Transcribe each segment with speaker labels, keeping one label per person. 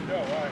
Speaker 1: là, ouais.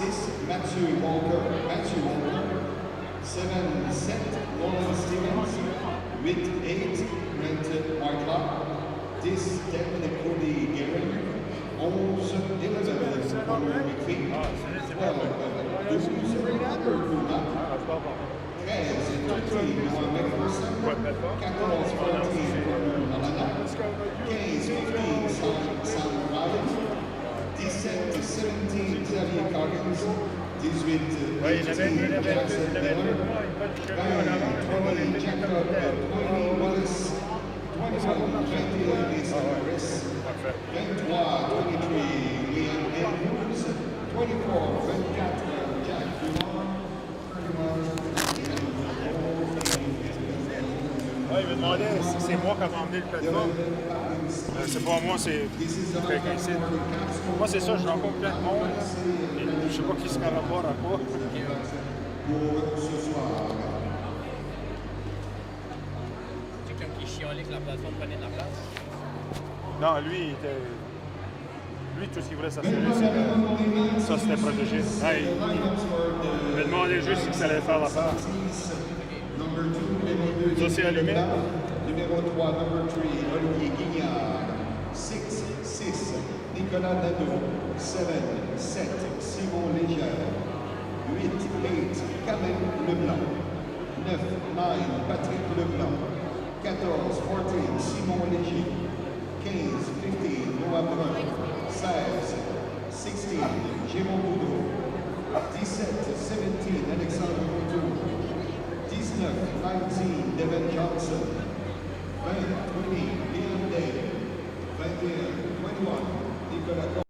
Speaker 1: 6, Matthew Walker. 7, 7, Nolan Stevens. 8, 8, Brent Whitelock. 10, 10, Cody Guerin. 11, 11, Connor McPhee. 12, 12, Robert Puma. 13, 13, Noah McPherson. 14, 14, Malana. 15, 15, Sam Ryan. 17, 17, Xavier Coggins. 18, 18, Jackson Miller. 20, Jacob, 20, Wallace. 21, 20, Mason Harris. 23, 23, Liam Andrews. 24, 24, Jack Dumont. 31,
Speaker 2: il me demandait si c'est moi qui avais emmené le plateforme. C'est pas moi, c'est quelqu'un ici. Moi, c'est ça, je rencontre plein de monde. Et je sais pas qui sera rapport à quoi.
Speaker 3: C'est comme qui chialait que la plateforme prenait de la place.
Speaker 2: Non, lui, tout ce qu'il voulait s'assurer, ça c'était protégé. Hey, il me demandait juste si ça allait faire l'affaire. Ça, c'est allumé.
Speaker 1: Numéro 3, number 3, Olivier Guignard. 6, 6, Nicolas Nadeau. 7, 7, Simon Légère. 8, 8, Camille Leblanc. 9, 9, Patrick Leblanc. 14, 14, Simon Léger. 15, 15, Noah Brun. 16, 16, Gémon Boudreau. 17, 17, Alexandre Couture. 19, 19, Devin Johnson. 20, 20, Leon Day. 21, 21, Nicolas Cox.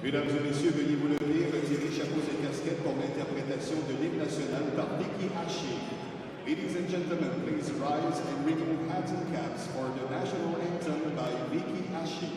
Speaker 1: Mesdames et messieurs, veuillez vous lever, retirer chapeaux et casquettes pour l'interprétation de l'hymne national par Vicky Haché. Ladies and gentlemen, please rise and remove hats and caps for the national anthem by Vicky Haché.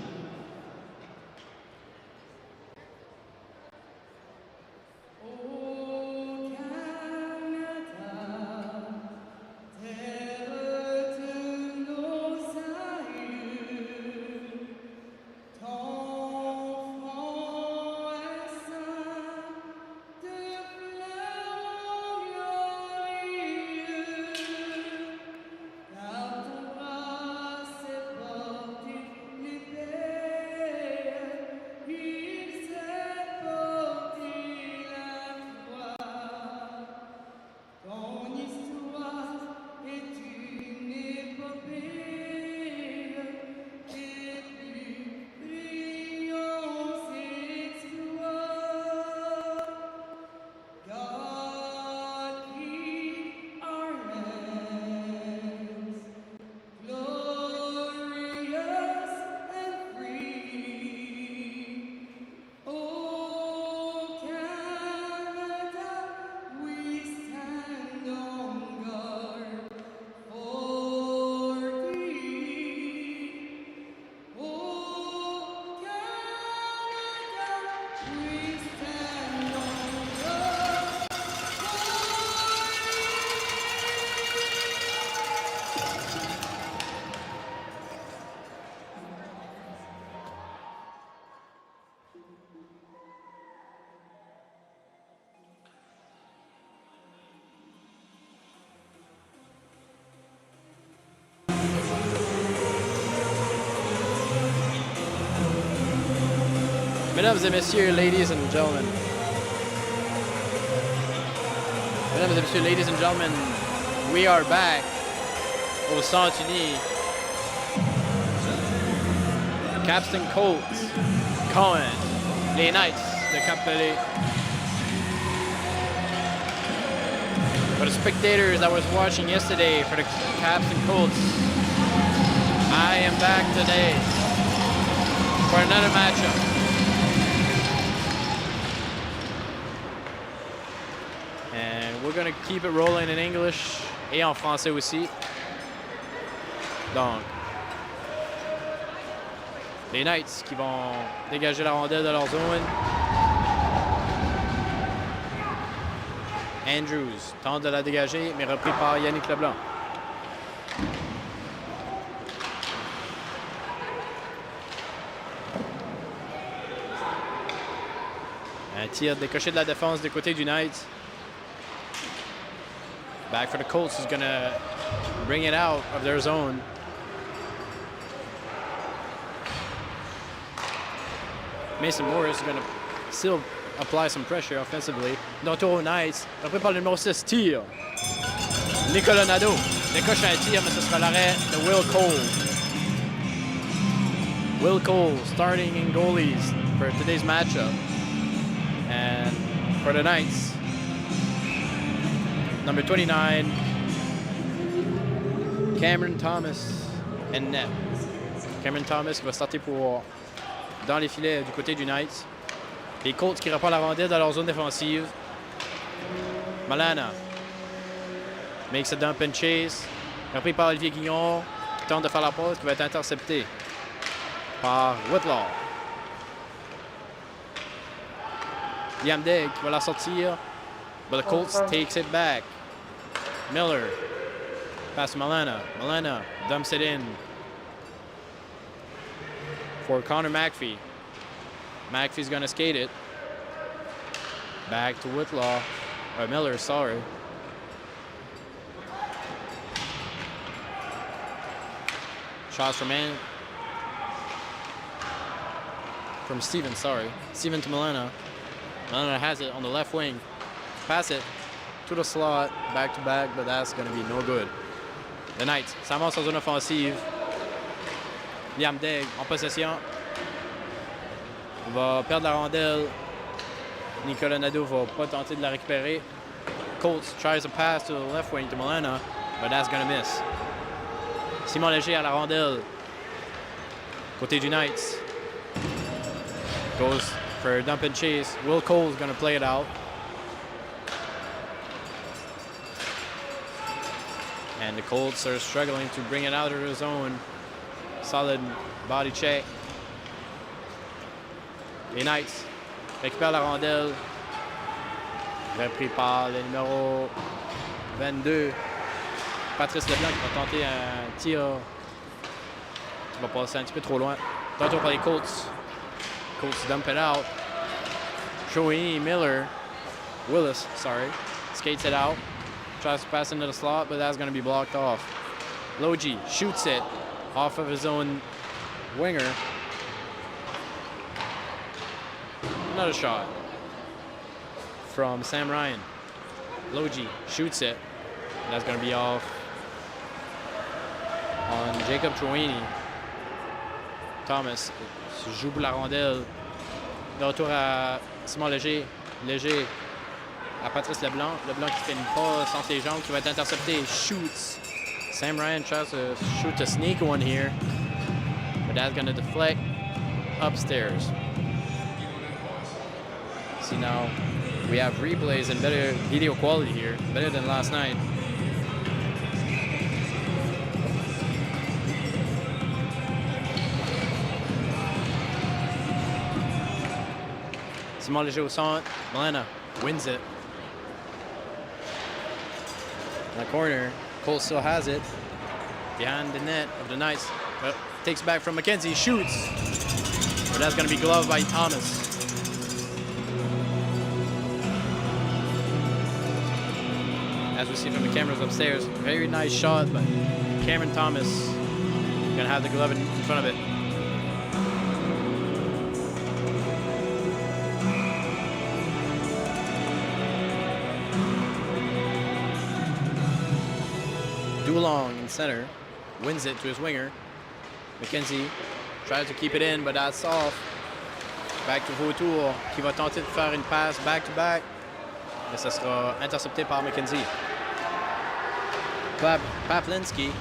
Speaker 4: Mesdames et messieurs, ladies and gentlemen. Mesdames et messieurs, ladies and gentlemen, we are back au Centre Uni. Capstone Colts, Cohen, les Knights de Cap-Pelé. For the spectators that was watching yesterday for the Capstone Colts, I am back today for another matchup. We're going to keep it rolling in English et en français aussi. Donc, les Knights qui vont dégager la rondelle de leur zone. Andrews tente de la dégager, mais repris par Yannick Leblanc. Un tir décoché de la défense du côté du Knights. Back for the Colts is going to bring it out of their zone. Mason Morris is going to still apply some pressure offensively. Donc aux Knights, repris par le numéro 6, tir. Nicolas Nadeau décoche un tir, mais ce sera l'arrêt de Will Cole. Will Cole starting in goalies for today's matchup. And for the Knights, number 29, Cameron Thomas and net. Cameron Thomas qui va starter pour dans les filets du côté du Knights. Les Colts qui reprennent la rondelle dans leur zone défensive. Malana makes a dump and chase. Repris par Olivier Guignon qui tente de faire la passe qui va être intercepté par Whitlaw. Liam Degg qui va la sortir. But the Colts takes it back. Miller. Pass to Malana. Malana dumps it in for Connor McPhee. McPhee's going to skate it. Back to Whitlaw. Miller, sorry. Shots from Steven, sorry. Steven to Malana. Malana has it on the left wing. Pass it to the slot, back to back, but that's going to be no good. The Knights s'amorce en zone offensive. Liam Degg en possession. Il va perdre la rondelle. Nicolas Nadeau va pas tenter de la récupérer. Colts tries a pass to the left wing to Malana, but that's going to miss. Simon Léger à la rondelle. Côté du Knights. Goes for a dump and chase. Will Cole's going to play it out. And the Colts are struggling to bring it out of their zone. Solid body check. Les Knights récupèrent la rondelle. Repris par le numéro 22. Patrice Leblanc qui va tenter un tir qui va passer un petit peu trop loin. Tantôt par les Colts. Colts dump it out. Joey Willis, skates it out. Tries to pass into the slot, but that's going to be blocked off. Logie shoots it off of his own winger. Another shot from Sam Ryan. Logie shoots it. That's going to be off on Jacob Chouini. Thomas joue pour la rondelle. De retour à Simon Léger. Léger à Patrice Leblanc. Leblanc qui fait une passe entre les jambes qui va être intercepté. Shoots. Sam Ryan tries to shoot a sneak one here. But that's going to deflect upstairs. See now, we have replays and better video quality here. Better than last night. Simon Léger au centre. Milena wins it. In the corner, Cole still has it. Behind the net of the Knights. Takes back from McKenzie, shoots. But that's going to be gloved by Thomas. As we see from the cameras upstairs, very nice shot, but Cameron Thomas going to have the glove in front of it. Dulong in center, wins it to his winger. McKenzie tries to keep it in, but that's off. Back to Vautour, qui va tenter de faire une passe back-to-back. Mais ça sera intercepté par McKenzie. Pavlinski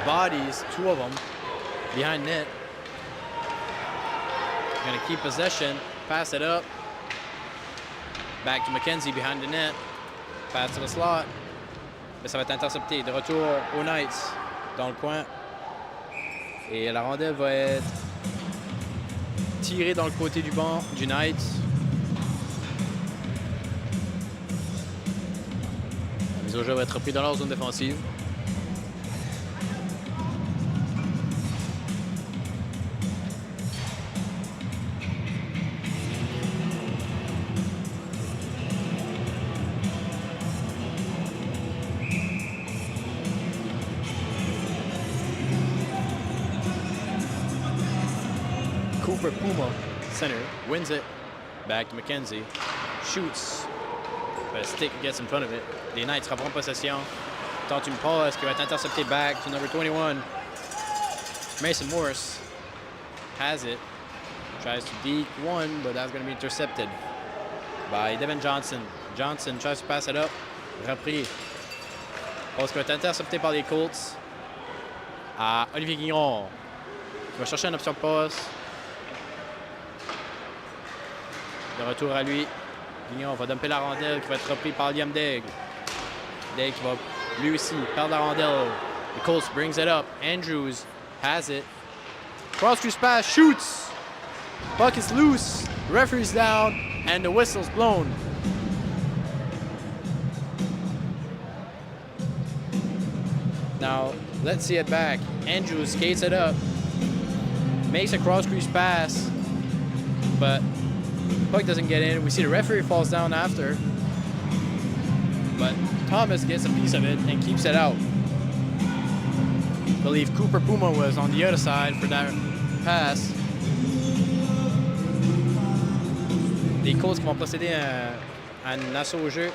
Speaker 4: bodies two of them behind net. Gonna keep possession, pass it up. Back to McKenzie behind the net. Pass to the slot. Mais ça va être intercepté. De retour aux Knights dans le coin. Et la rondelle va être tirée dans le côté du banc du Knights. La mise au jeu va être reprise dans leur zone défensive. Puma, center, wins it. Back to McKenzie. Shoots. But a stick gets in front of it. Les Knights reprennent possession. Tente une passe qui va être interceptée back to number 21. Mason Morris has it. Tries to deke one, but that's going to be intercepted by Devin Johnson. Johnson tries to pass it up. Repris. Passe qui va être interceptée par les Colts. À Olivier Guignon, qui va chercher une option de passe. De retour à lui. Guignon va dumper la rondelle qui va être repris par Liam Daigle. Daigle qui va lui aussi perdre la rondelle. The Colts brings it up. Andrews has it. Cross-crease pass, shoots. Puck is loose. Referee's down and the whistle's blown. Now, let's see it back. Andrews skates it up. Makes a cross-crease pass. But puck doesn't get in. We see the referee falls down after. But Thomas gets a piece of it and keeps it out. I believe Cooper Puma was on the other side for that pass. Les Colts qui vont procéder à un assaut au jeu.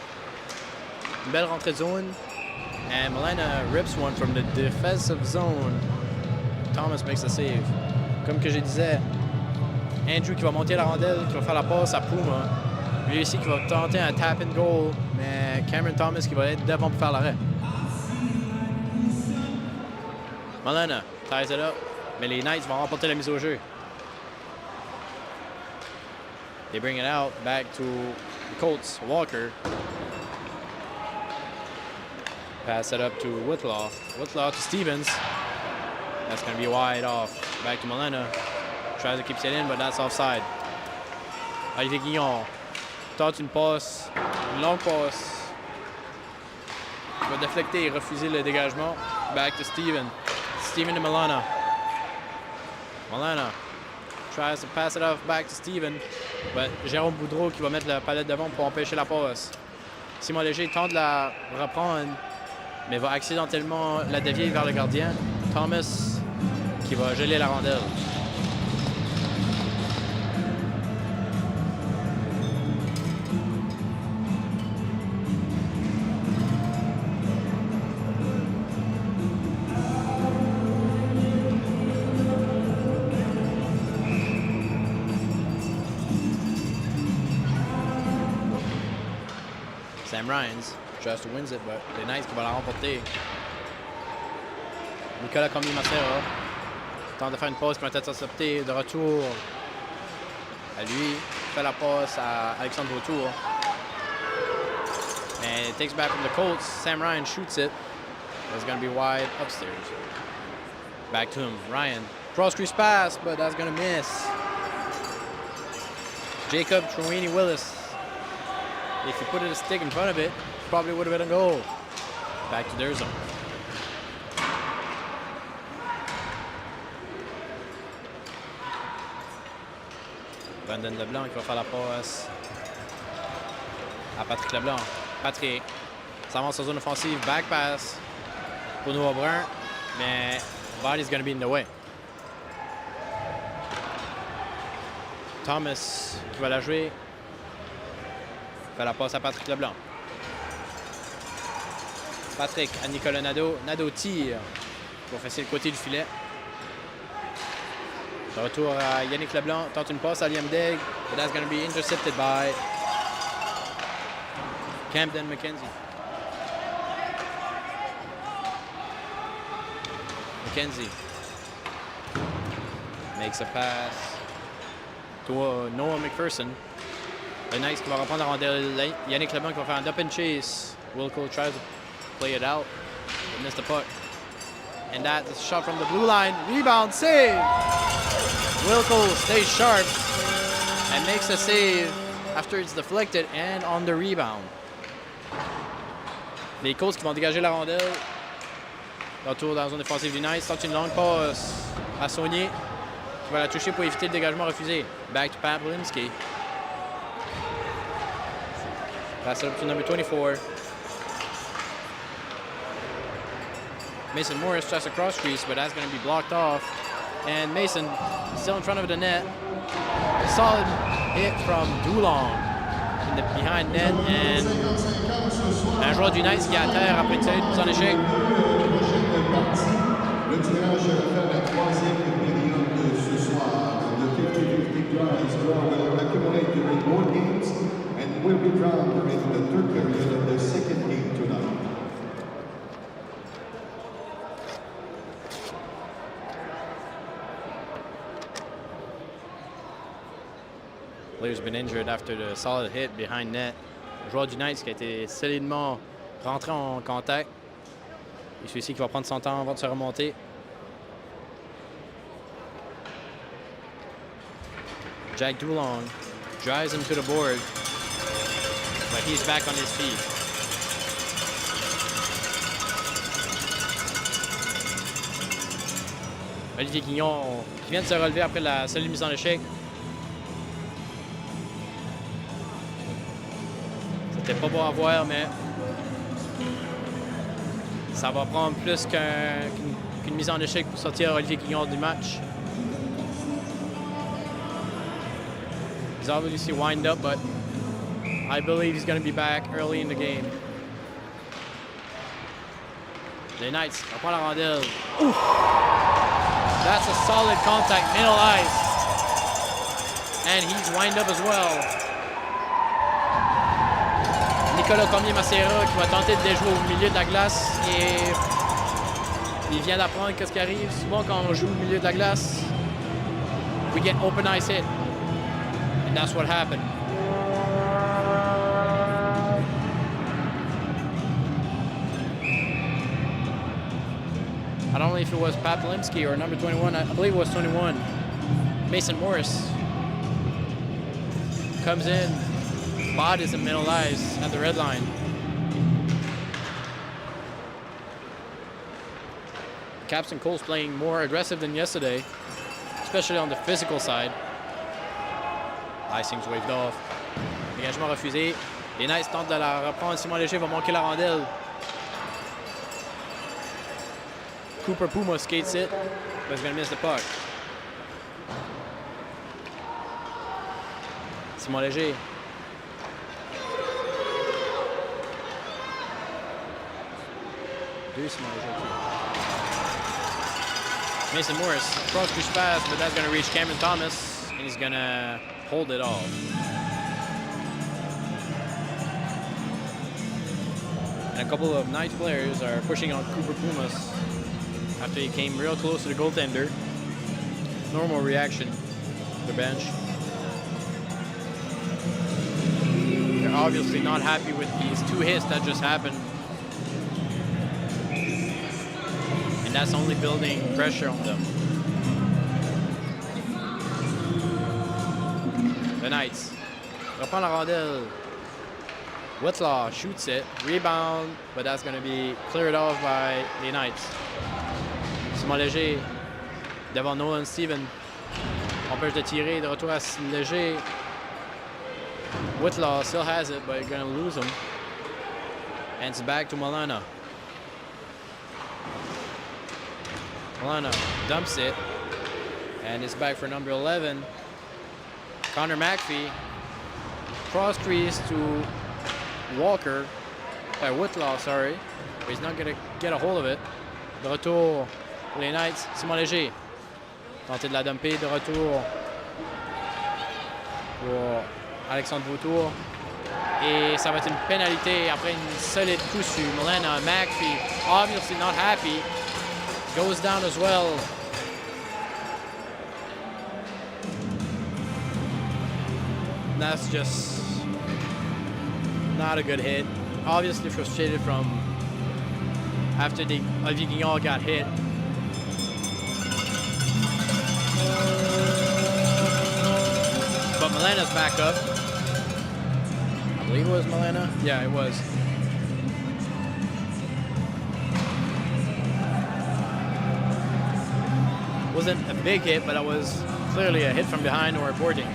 Speaker 4: Une belle rentrée de zone. And Milena rips one from the defensive zone. Thomas makes the save. Comme que je disais, Andrew qui va monter la rondelle, qui va faire la passe à Puma. Lui ici qui va tenter un tap and goal, mais Cameron Thomas qui va être devant pour faire l'arrêt. Milena ties it up, mais les Knights vont remporter la mise au jeu. They bring it out back to the Colts. Walker. Pass it up to Whitlaw. Whitlaw to Stevens. That's going to be wide off. Back to Molina. Tries to keep it in, but that's offside. Olivier Guillon tente une passe, une longue passe. Il va déflecter et refuser le dégagement. Back to Steven. Steven to Molina. Molina tries to pass it off back to Steven. But Jérôme Boudreau qui va mettre la palette devant pour empêcher la passe. Simon Léger tente de la reprendre, mais va accidentellement la dévier vers le gardien. Thomas qui va geler la rondelle. Sam Ryans tries to win it, but les Knights qui vont la remporter. Nicolas Combi-Macera tente de faire une passe qui va être interceptée. De retour à lui. Fait la passe à Alexandre Vautour. And it takes back from the Colts. Sam Ryan shoots it. That's going to be wide upstairs. Back to him. Ryan. Cross crease pass, but that's going to miss. Jacob Trewini-Willis. If you put a stick in front of it, probably would have been a goal. Back to their zone. Brandon Leblanc qui va faire la passe à Patrick Leblanc. Patrick s'avance en zone offensive. Back pass pour Noah Brun, mais body's going to be in the way. Thomas qui va la jouer. Fait la passe à Patrick Leblanc. Patrick à Nicolas Nadeau. Nadeau tire pour fesser le côté du filet. De retour à Yannick Leblanc. Tente une passe à Liam Degg. But that's going to be intercepted by Camden McKenzie. McKenzie makes a pass to Noah McPherson. Le Knights qui va reprendre la rondelle. Yannick Leblanc qui va faire un up and chase. Wilco tries to play it out. But missed the puck. And that's a shot from the blue line. Rebound, save! Wilco stays sharp and makes a save after it's deflected and on the rebound. Les Colts qui vont dégager la rondelle. Retour dans la zone défensive du Knights. Tente une longue passe à Saunier qui va la toucher pour éviter le dégagement refusé. Back to Pat Wolinski. Pass it up to number 24. Mason Morris tries to cross crease, but that's going to be blocked off. And Mason still in front of the net. A solid hit from Doulon in the behind net. And un joueur du Knights qui est à terre après une série de mises en échec.
Speaker 1: Le tirage fait la troisième période de ce soir. The 50-50 prize draw will accumulate during more games and will be drawn during the third period of the second game tonight.
Speaker 4: Player's been injured after the solid hit behind net. Le joueur du Knights qui a été solidement rentré en contact. Et celui-ci qui va prendre son temps avant de se remonter. Jack Doulon drives him to the board, but he's back on his feet. Olivier Guignon qui vient de se relever après la solide mise en échec. C'était pas beau à voir, mais ça va prendre plus qu'une mise en échec pour sortir Olivier Guignon du match. He's obviously wind up, but I believe he's going to be back early in the game. Les Knights reprend la rondelle. Oof. That's a solid contact, middle ice. And he's wind up as well. Nicolas Cormier-Macera qui va tenter de déjouer au milieu de la glace et il vient d'apprendre qu'est-ce qui arrive souvent quand on joue au milieu de la glace. We get open ice hit. And that's what happened. I don't know if it was Paplimski or number 21. I believe it was 21. Mason Morris comes in. Bod is in middle ice at the red line. Capstone Colts playing more aggressive than yesterday, especially on the physical side. Icing's waved off. Dégagement refusé. Les Knights tentent de la reprendre. Simon Léger va manquer la rondelle. Cooper Puma skates it, but he's going to miss the puck. Simon Léger. Deux Simon Léger. Mason Morris, cross-crease pass, but that's going to reach Cameron Thomas, and he's going to hold it off. And a couple of Knights players are pushing on Cooper Pumas after he came real close to the goaltender. Normal reaction to the bench. They're obviously not happy with these 2 hits that just happened. And that's only building pressure on them. The Knights reprend la rondelle. Whitlaw shoots it, rebound, but that's going to be cleared off by the Knights. Simon Léger devant Nolan Steven. Empêche de tirer, de retour à Léger. Whitlaw still has it, but you're going to lose him. And it's back to Milana. Milana dumps it, and it's back for number 11. Connor McPhee, cross crease to Walker, Whitlaw, sorry. But he's not going to get a hold of it. De retour pour les Knights, Simon Léger. Tenter de la dumper, de retour pour Alexandre Vautour. Et ça va être une pénalité après une solide coup sur Milana. McPhee, obviously not happy, goes down as well. That's just not a good hit. Obviously frustrated from after the Guignard got hit. But Milana's back up. I believe it was Milana. Yeah, it was. Wasn't a big hit, but it was clearly a hit from behind or a boarding.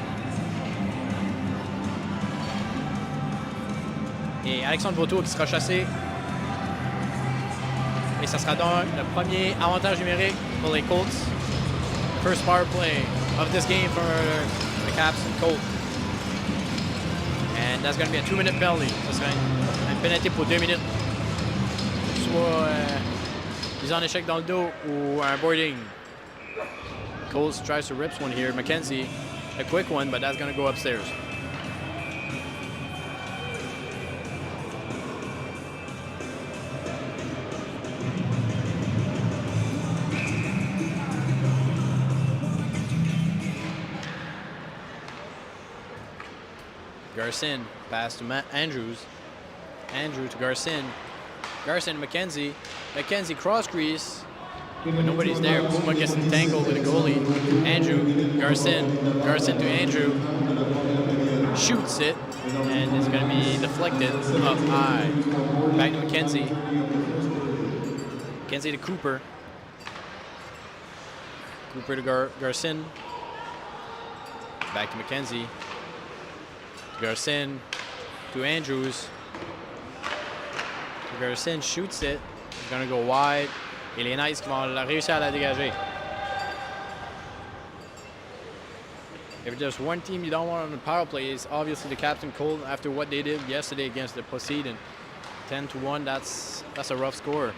Speaker 4: Et Alexandre Vautour qui sera chassé. Et ça sera donc le premier avantage numérique pour les Colts. First power play of this game for the Capstone Colts. And that's going to be a 2-minute penalty. Ça sera une pénalité pour 2 minutes. Soit mise en échec dans le dos ou un boarding. Colts tries to rip one here. McKenzie, a quick one, but that's going to go upstairs. Garcin, pass to Andrews. Andrew to Garcin. Garcin, McKenzie. McKenzie cross crease. But nobody's there. Puma gets entangled with the goalie. Andrew, Garcin. Garcin to Andrew. Shoots it. And it's going to be deflected up high. Back to McKenzie. McKenzie to Cooper. Cooper to Garcin. Back to McKenzie. Garcin to Andrews. Garcin shoots it. It's going to go wide. Et les Knights qui vont réussir à la dégager. If there's one team you don't want on the power play, it's obviously the Capstone Colts after what they did yesterday against the Poseidon. 10-1, that's a rough score.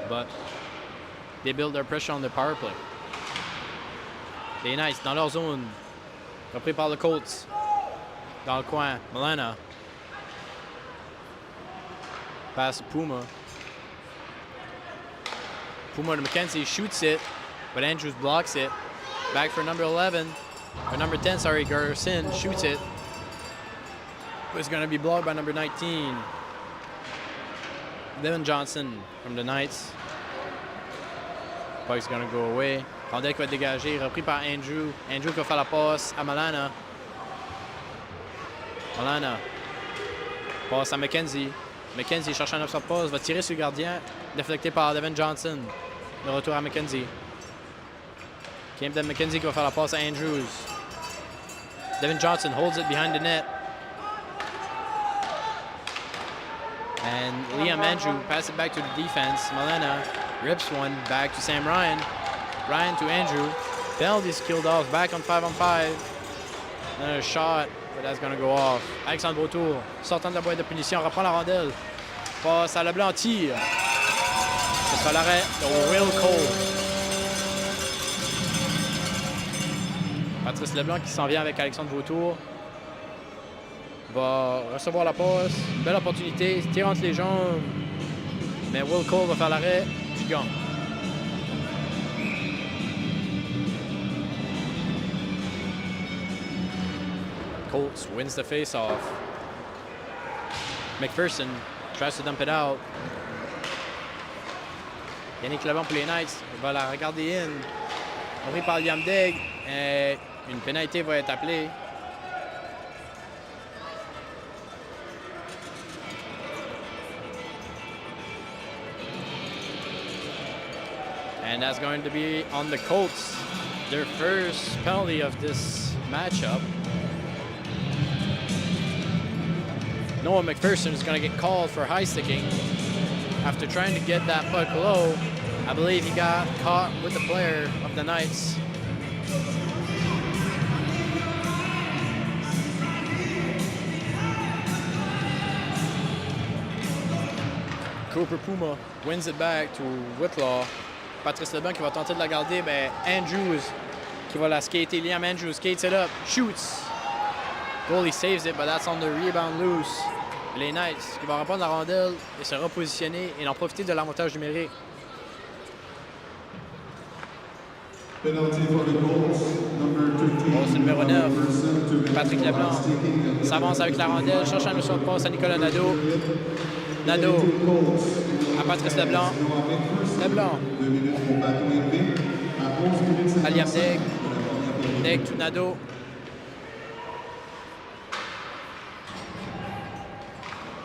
Speaker 4: But they build their pressure on the power play. Les Knights dans leur zone. Repris par le Colts. Dans le coin, Milana. Pass to Puma. Puma to McKenzie, shoots it, but Andrews blocks it. Back for number 11. Or number 10, sorry, Gerson shoots it. But it's going to be blocked by number 19. Devin Johnson from the Knights. Puck's going to go away. Rondelle qui va dégager, repris par Andrew. Andrew qui va faire la passe à Malana. Malana. Passe à McKenzie. McKenzie cherche un option de passe, va tirer sur le gardien. Déflecté par Devin Johnson. Le retour à McKenzie. Camden McKenzie qui va faire la passe à Andrews. Devin Johnson holds it behind the net. And Liam Andrew passes it back to the defense. Malena rips one back to Sam Ryan. Ryan to Andrew. Penalty's killed off. Back on 5-on-5. Another shot, but that's going to go off. Alexandre Beautour, sortant de la boîte de punition, reprend la rondelle. Passe à Leblanc, tire. Ce sera l'arrêt de Will Cole. Patrice Leblanc qui s'en vient avec Alexandre Beautour. Va recevoir la passe. Belle opportunité. Tire entre les jambes. Mais Will Cole va faire l'arrêt. Puis gagne. Colts wins the face-off. McPherson tries to dump it out. Yannick Lebon pour les Knights. Il va la regarder in. Repris par Liam Degg. Et une pénalité va être appelée. And that's going to be on the Colts. Their first penalty of this matchup. Noah McPherson is going to get called for high sticking after trying to get that puck low. I believe he got caught with the player of the Knights. Cooper Puma wins it back to Whitlaw. Patrice Leblanc qui va tenter de la garder, mais Andrews qui va la skater. Liam Andrews skates it up, shoots. Goalie saves it, but that's on the rebound loose. Les Knights qui vont reprendre la rondelle et se repositionner et en profiter de l'avantage numérique. Passe numéro 9, Patrick Leblanc s'avance avec la rondelle, cherche un option de passe à Nicolas Nadeau. Nadeau à Patrice Leblanc. Leblanc à Liam Degg. Degg to Nadeau.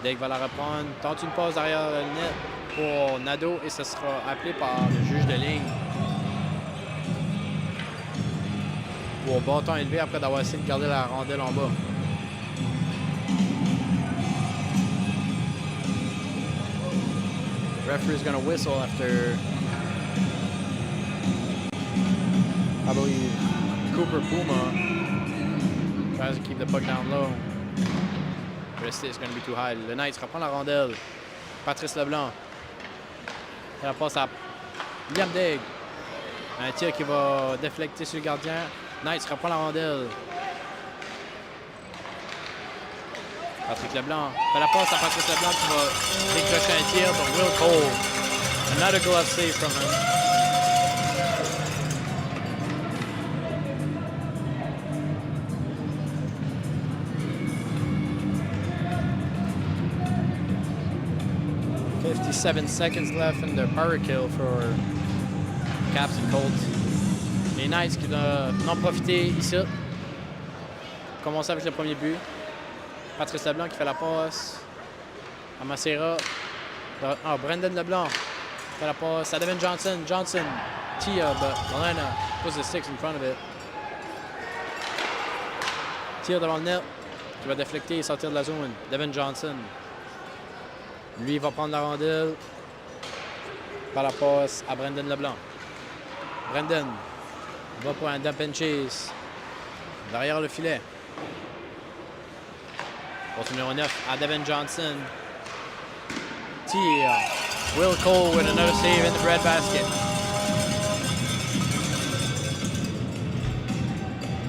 Speaker 4: Degg va la reprendre, tente une passe derrière le net pour Nadeau et ce sera appelé par le juge de ligne. Pour bâton élevé après d'avoir essayé de garder la rondelle en bas. Referee is going to whistle after, I believe, Cooper Puma tries to keep the puck down low. But it's going to be too high. Le Knights reprend la rondelle. Patrice Leblanc. Et la passe à Liam Degg. Un tir qui va déflecter sur le gardien. Knights reprend la rondelle. Patrick Leblanc fait la passe à Patrice Leblanc qui va décrocher un tir pour Will Cole. Another glove save from him. .57 seconds left in the power kill for Capstone Colts. Les Knights qui n'ont profité ici. Commencer avec le premier but. Patrice Leblanc qui fait la passe à Macera. Brendan Leblanc fait la passe à Devin Johnson. Johnson, Tia, but Malena puts the sticks in front of it. Tire devant le net qui va déflecter et sortir de la zone. Devin Johnson. Lui, il va prendre la rondelle par la passe à Brendan Leblanc. Brendan va pour un dump and chase derrière le filet. Poste numéro 9 à Devin Johnson. Tire. Will Cole with another save in the breadbasket.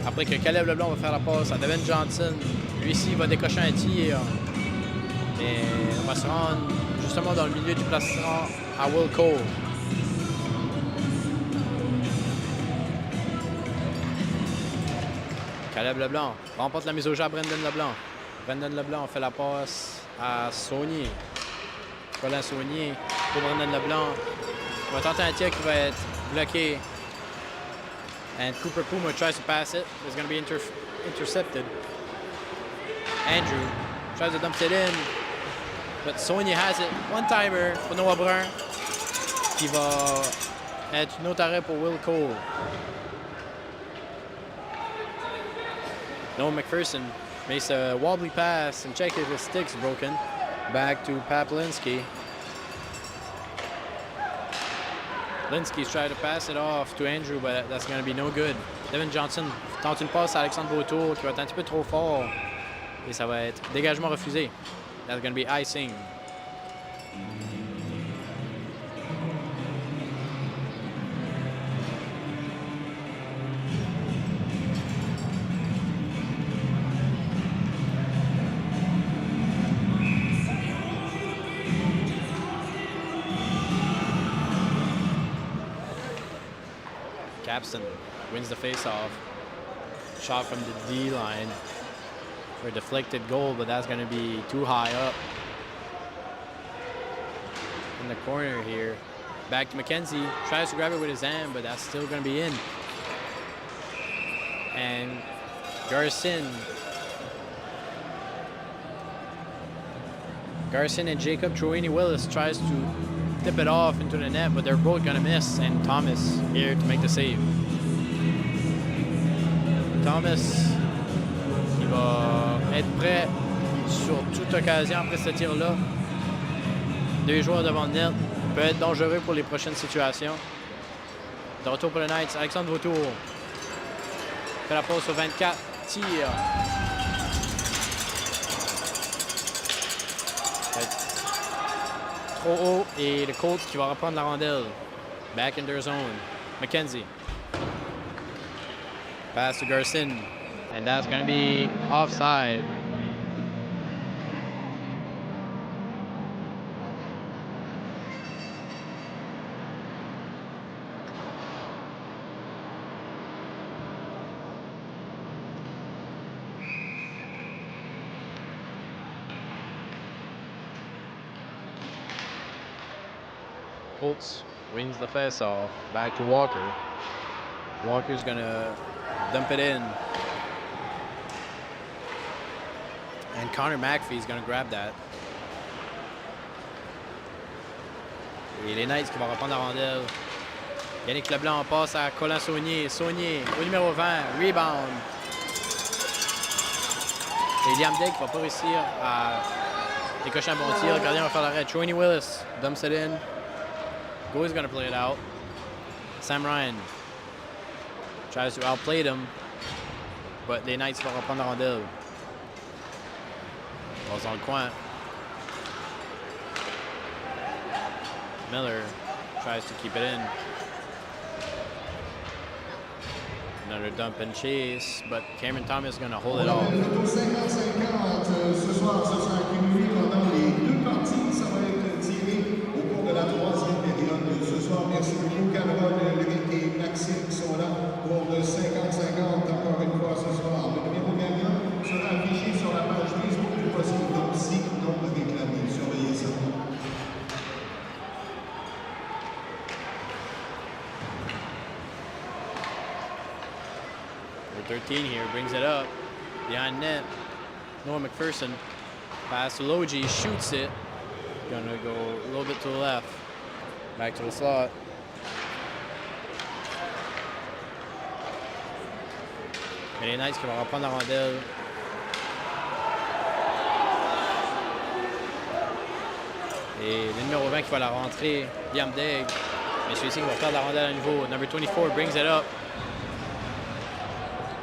Speaker 4: Après que Caleb Leblanc va faire la passe à Devin Johnson, lui-ci va décocher un tir. Et on va se rendre justement dans le milieu du placement à Will Cole. Caleb Leblanc remporte la mise au jeu à Brendan Leblanc. Brendan Leblanc fait la passe à Saunier. Colin Saunier pour Brendan Leblanc. Il va tenter un tir qui va être bloqué. And Cooper Puma tries to pass it. It's going to be intercepted. Andrew tries to dump it in. But Saunier has it. One-timer pour Noah Brun. Qui va être une autre arrêt pour Will Cole. Noah McPherson makes a wobbly pass and check if his stick's broken. Back to Paplinski. Linsky's trying to pass it off to Andrew, but that's going to be no good. Devin Johnson tente une passe à Alexandre Beautour qui va être un petit peu trop fort. Et ça va être dégagement refusé. That's going to be icing. Capstone wins the face-off. Shot from the D-line for a deflected goal, but that's going to be too high up. In the corner here. Back to McKenzie. Tries to grab it with his hand, but that's still going to be in. And Garcin and Jacob Troini-Willis tries to tip it off into the net, but they're both going to miss, and Thomas here to make the save. Thomas qui va être prêt sur toute occasion après ce tir-là. Deux joueurs devant le net. Peut être dangereux pour les prochaines situations. De retour pour les Knights, Alexandre Vautour fait la pause sur 24. Tir. Trop haut et le Colts qui va reprendre la rondelle. Back in their zone. McKenzie. Pass to Garcin. And that's going to be offside. Colts wins the face-off. Back to Walker. Walker's gonna dump it in. And Connor McPhee is gonna grab that. Et les Knights qui vont reprendre la rondelle. Yannick Leblanc passe à Colin Saunier. Saunier au numéro 20. Rebound. Et Liam Dick va pas réussir à décocher un bon tir. Le gardien va faire l'arrêt. Troy Willis dumps it in. Goalie's going to play it out. Sam Ryan tries to outplay them, but les Knights vont reprendre la rondelle. Passe dans le coin. Miller tries to keep it in. Another dump and chase, but Cameron Thomas is going to hold it off.
Speaker 1: Merci beaucoup, Cameron, Loïc et Maxime qui sont là pour le 50-50 encore une fois ce soir. Le numéro gagnant sera affiché sur la page Facebook du possible, donc si non réclamé. Surveillez ça.
Speaker 4: Number 13 here brings it up behind net. Noah McPherson pass to Logie, shoots it. Gonna go a little bit to the left. Back to the slot. Et les Knights qui vont reprendre la rondelle. Et le numéro 20 qui va la rentrer, Liam Degg. Mais celui-ci qui va faire la rondelle à nouveau. Number 24 brings it up.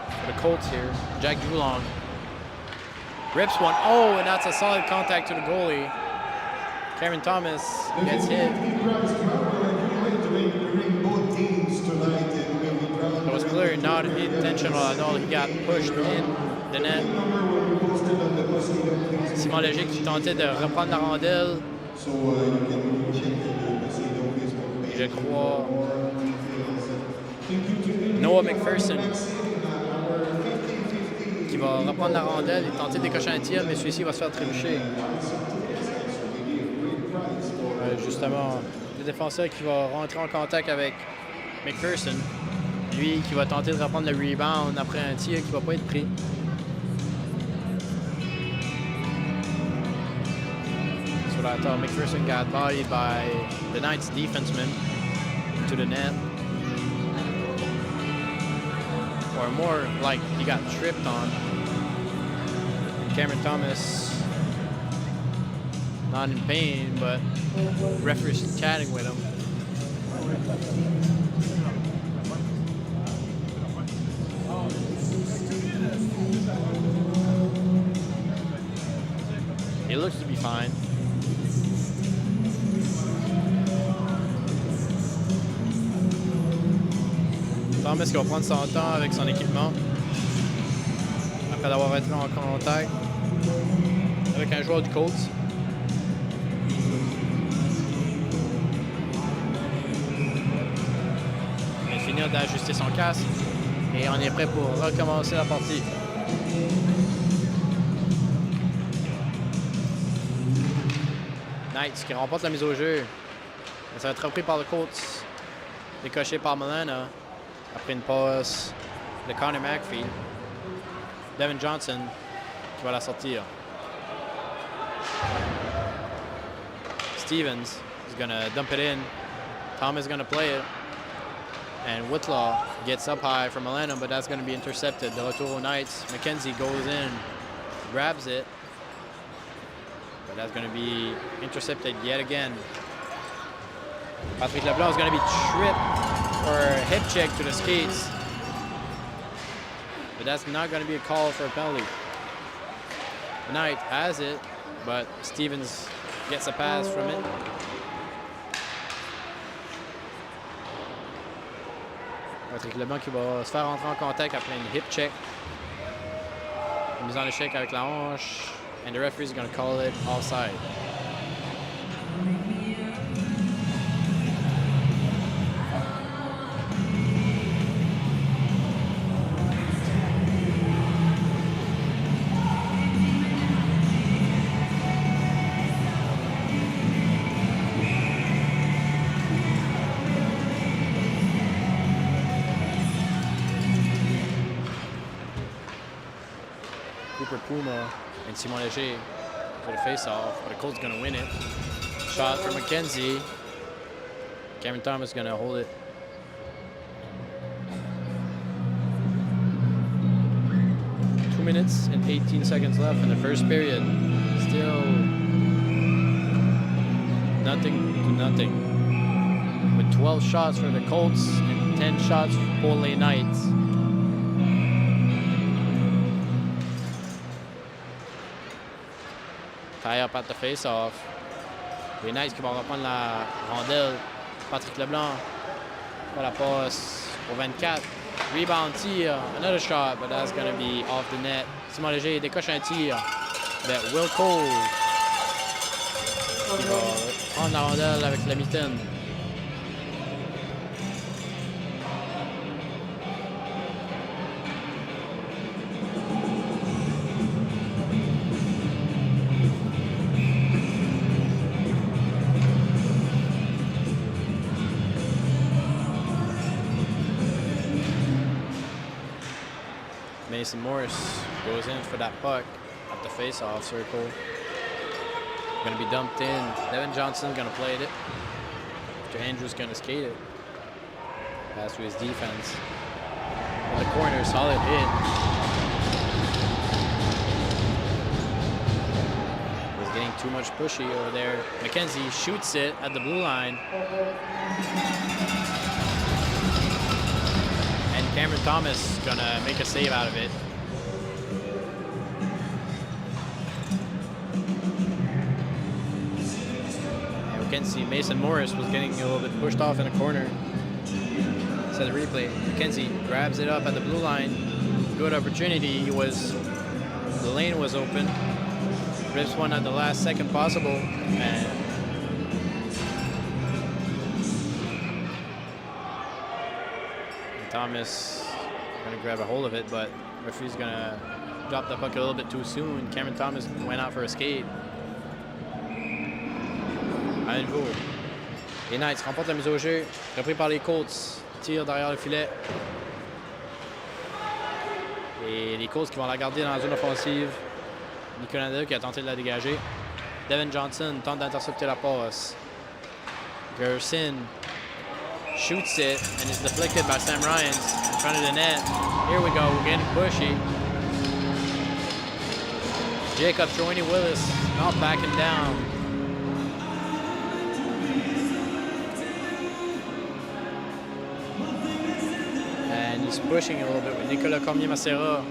Speaker 4: For the Colts here, Jack Dulong. Rips one. Oh, and that's a solid contact to the goalie. Cameron Thomas gets hit. It was clear, not intentional at all. He got pushed in the net. Simon Léger qui tentait de reprendre la rondelle. Et je crois Noah McPherson va reprendre la rondelle et tenter de décocher un tir, mais celui-ci va se faire trébucher. Justement, le défenseur qui va rentrer en contact avec McPherson. Lui qui va tenter de reprendre le rebound après un tir qui ne va pas être pris. So I thought McPherson got bodied by the Knights defenseman to the net. Or more like he got tripped on. Cameron Thomas, not in pain, but referee's chatting with him. He looks to be fine. Thomas qui va prendre son temps avec son équipement après d'avoir été en contact avec un joueur du Colts. Il va finir d'ajuster son casque et on est prêt pour recommencer la partie. Knights qui remporte la mise au jeu. Ça va être repris par le Colts. Décoché par Milana. Après une passe de Connor McPhee. Devin Johnson qui va la sortir. Stevens is going to dump it in. Thomas is going to play it. And Whitlaw gets up high from Milana, but that's going to be intercepted. De retour aux Knights. McKenzie goes in, grabs it. But that's going to be intercepted yet again. Patrick Leblanc is going to be tripped for a hip check to the skates. But that's not going to be a call for a penalty. The Knight has it, but Stevens gets a pass from it. Patrick Leblanc qui va se faire rentrer en contact après une hip check. Une mise en échec avec la hanche. And the referee is going to call it offside. Puma and Simon Leger for the face-off, but the Colts going to win it. Shot for McKenzie. Cameron Thomas going to hold it. Two minutes and 18 seconds left in the first period. Still nothing to nothing. With 12 shots for the Colts and 10 shots for les Knights. Tie up at the face-off. Les Knights qui vont reprendre la rondelle. Patrick Leblanc for la passe au 24. Rebound, tir. Another shot, but that's going to be off the net. Simon Léger décoche un tir. But Will Cole qui va prendre la rondelle avec la mitaine. Mason Morris goes in for that puck at the face-off circle. Going to be dumped in. Devin Johnson going to play it. Mr. Andrews going to skate it. Pass to his defense. In the corner, solid hit. Was getting too much pushy over there. McKenzie shoots it at the blue line. Cameron Thomas gonna make a save out of it. And we can see Mason Morris was getting a little bit pushed off in the corner. So the replay, McKenzie grabs it up at the blue line. Good opportunity. The lane was open. Rips one at the last second possible, and Thomas going to grab a hold of it, but referee's going to dropped the puck a little bit too soon. Cameron Thomas went out for a skate. À nouveau. Les Knights remportent la mise au jeu. Repris par les Colts. Tir derrière le filet. Et les Colts qui vont la garder dans la zone offensive. Nicolas qui a tenté de la dégager. Devin Johnson tente d'intercepter la passe. Gerson shoots it and is deflected by Sam Ryans in front of the net. Here we go, we're getting pushy. Jacob joining Willis, not backing down. And he's pushing a little bit with Nicolas Cormier-Macera.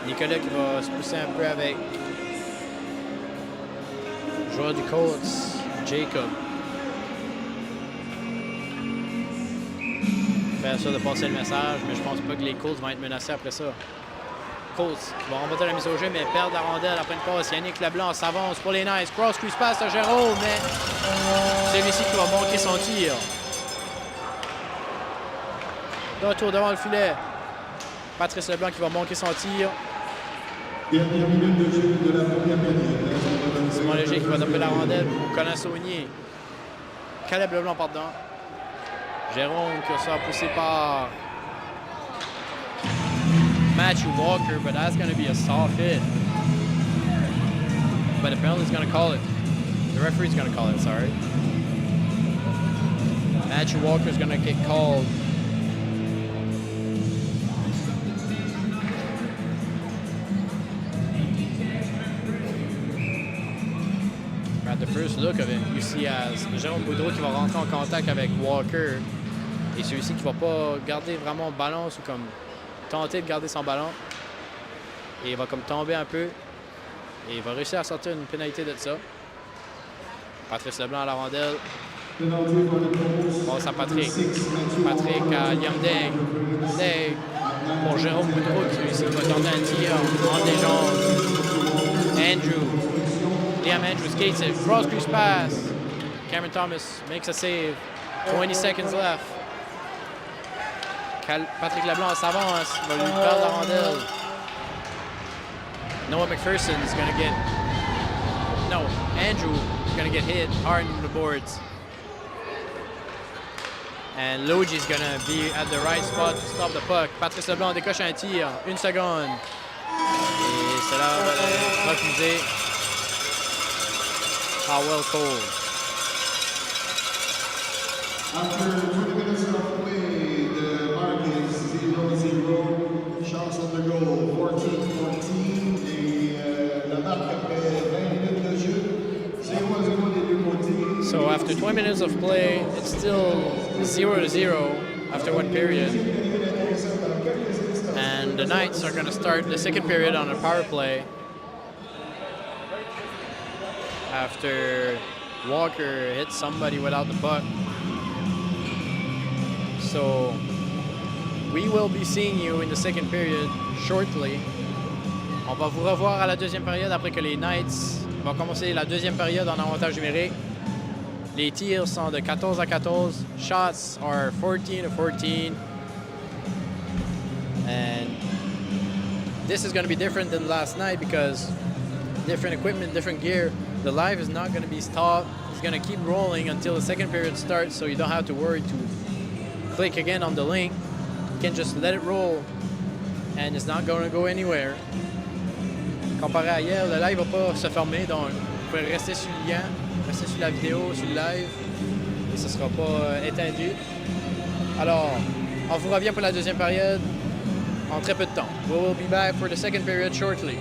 Speaker 4: Nicolas qui va se pousser un peu avec le joueur du Colts, Jacob. Faire ça de passer le message, mais je pense pas que les Colts vont être menacés après ça. Colts qui vont remporter la mise au jeu, mais perdent la rondelle après une passe. Yannick Leblanc s'avance pour les Knights. Cross-crease passe à Jérôme, mais celui-ci qui va manquer son tir. De retour devant le filet. Patrice Leblanc qui va manquer son tir.
Speaker 1: Dernière minute de jeu de la première période.
Speaker 4: Simon Léger qui va taper la rondelle pour Colin Saunier. Caleb Leblanc par dedans. Jérôme qui sera poussé par Matthew Walker, but that's going to be a soft hit. But the penalty's going to call it. The referee's going to call it, sorry. Matthew Walker's going to get called. At the first look of it, you see as Jérôme Boudreau qui va rentrer en contact avec Walker. Et celui-ci qui va pas garder vraiment balance ou comme tenter de garder son ballon. Et il va comme tomber un peu. Et il va réussir à sortir une pénalité de ça. Patrice Leblanc à la rondelle. Passe à Patrick. Patrick à Liam Day. Day pour Jérôme Boudreau qui réussit va tenter un tir en des jambes. Andrew. Liam Andrew skates it. Cross-crease pass. Cameron Thomas makes a save. 20 seconds left. Patrick Leblanc s'avance, va lui perdre la rondelle. Noah McPherson is going to get... No, Andrew is going to get hit hard on the boards. And Logie is going to be at the right spot to stop the puck. Patrice Leblanc décoche un tir, 1 seconde. Et c'est là refusé. How well called.
Speaker 1: After 20 minutes of play, the mark is 0-0. Shots on the goal, 14-14. Et la marque après 20 minutes de jeu, 0-0 des deux côtés.
Speaker 4: So after 20 minutes of play, it's still 0-0 after one period. And the Knights are going to start the second period on a power play. After Walker hits somebody without the puck. So we will be seeing you in the second period shortly. On va vous revoir à la deuxième période après que les Knights vont commencer la deuxième période en avantage numérique. Les tirs sont de 14 à 14. Shots are 14 to 14. And this is going to be different than last night because different equipment, different gear. The live is not going to be stopped. It's going to keep rolling until the second period starts, so you don't have to worry to click again on the link. You can just let it roll, and it's not going to go anywhere. Comparé à hier, le live va pas se fermer, donc vous pouvez rester sur le lien, rester sur la vidéo, sur le live, et ce ne sera pas éteint. Alors, on vous revient pour la deuxième période en très peu de temps. We will be back for the second period shortly.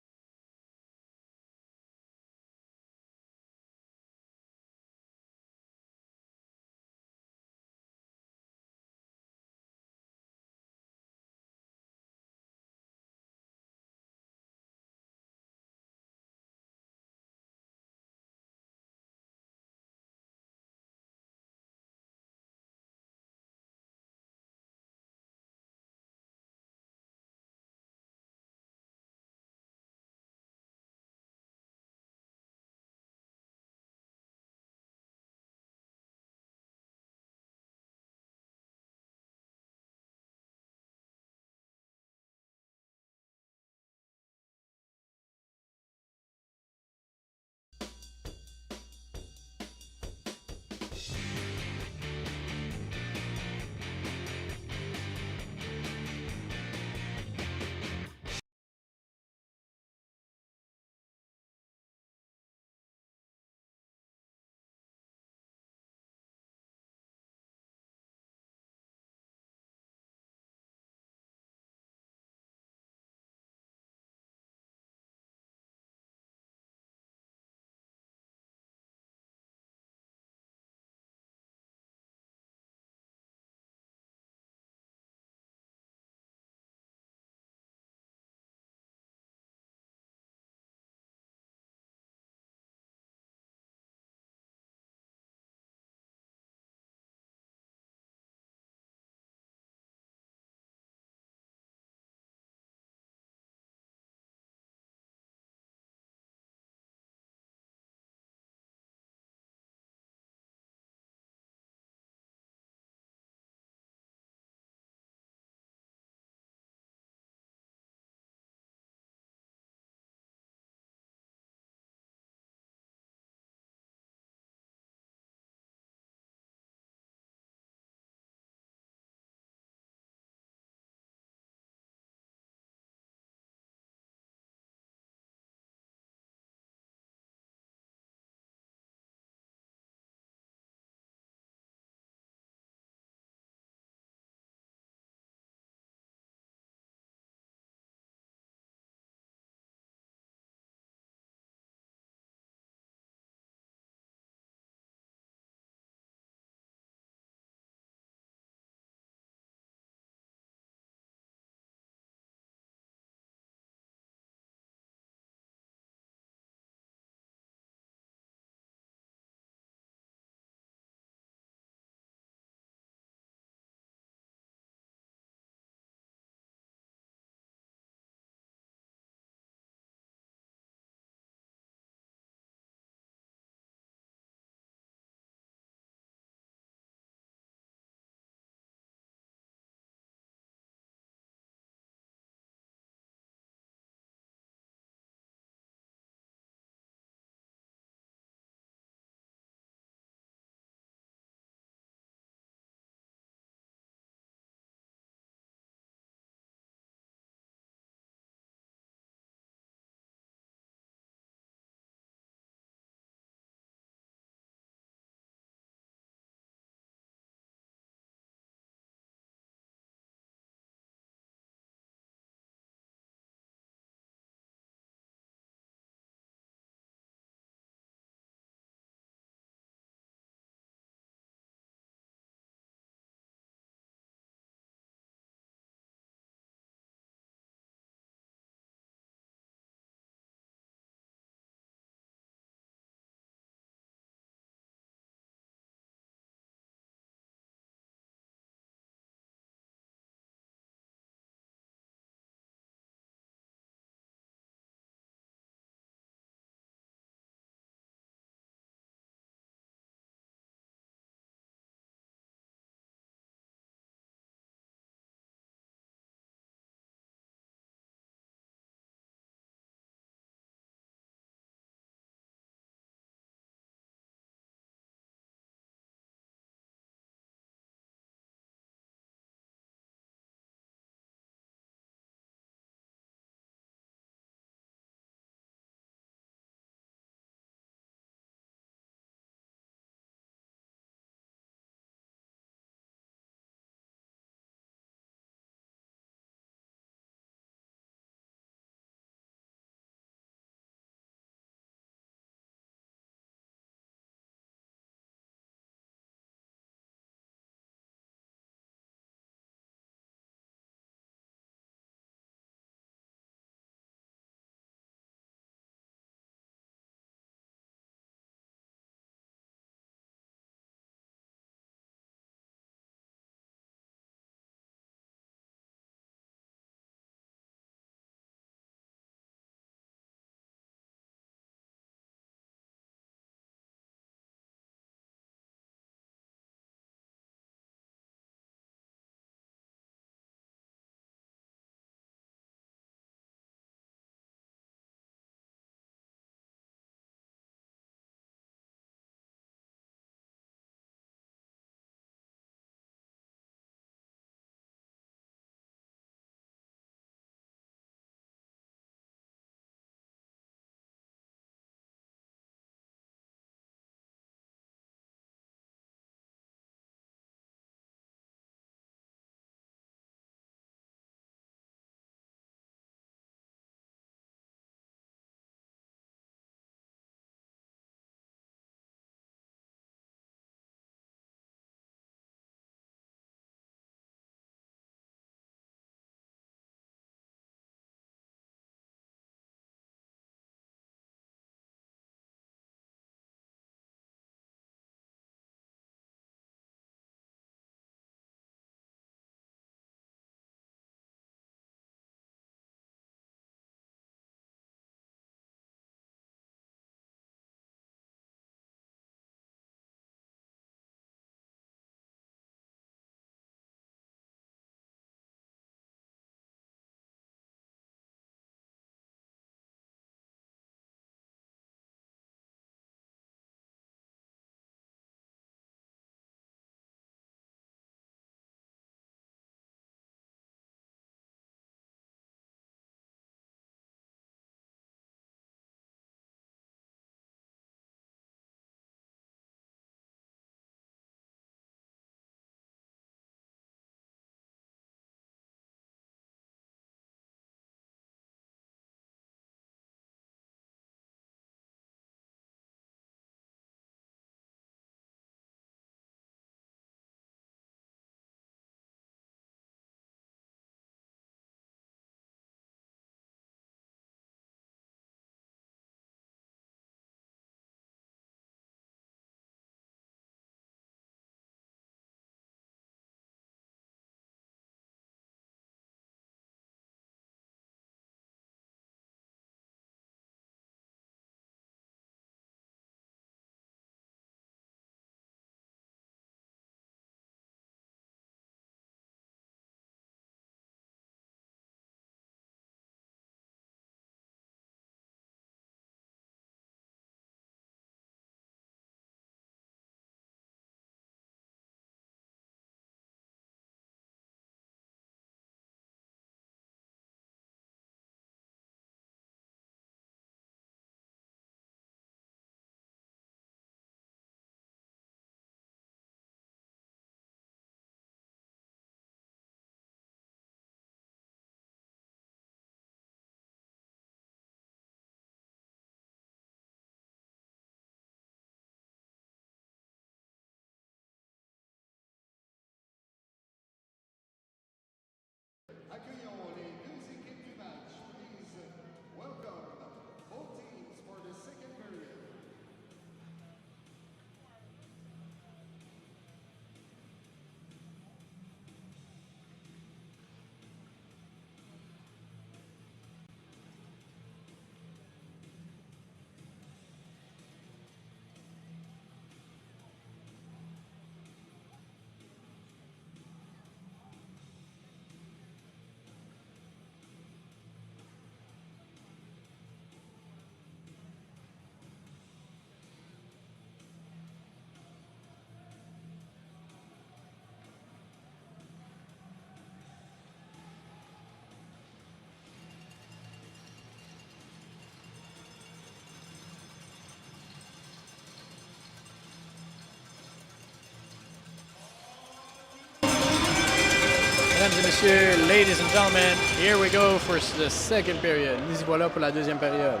Speaker 4: Mesdames et messieurs, ladies and gentlemen, here we go for the second period. Nous y voilà pour la deuxième période.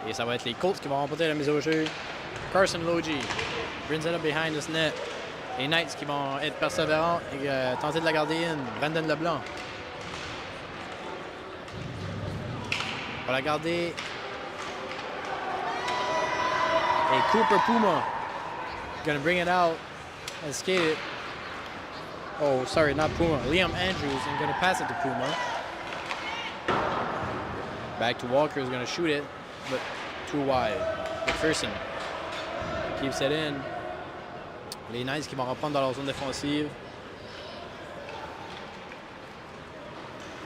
Speaker 4: Et ça va être les Colts qui vont remporter la mise au jeu. Carson Logie brings it up behind his net. Les Knights qui vont être persévérants et tenter de la garder in. Brandon Leblanc va la garder. Et Cooper Puma gonna bring it out and skate it. Oh, sorry, not Puma. Liam Andrews and gonna pass it to Puma. Back to Walker is gonna shoot it, but too wide. McPherson keeps it in. Les Knights qui vont reprendre dans leur zone défensive.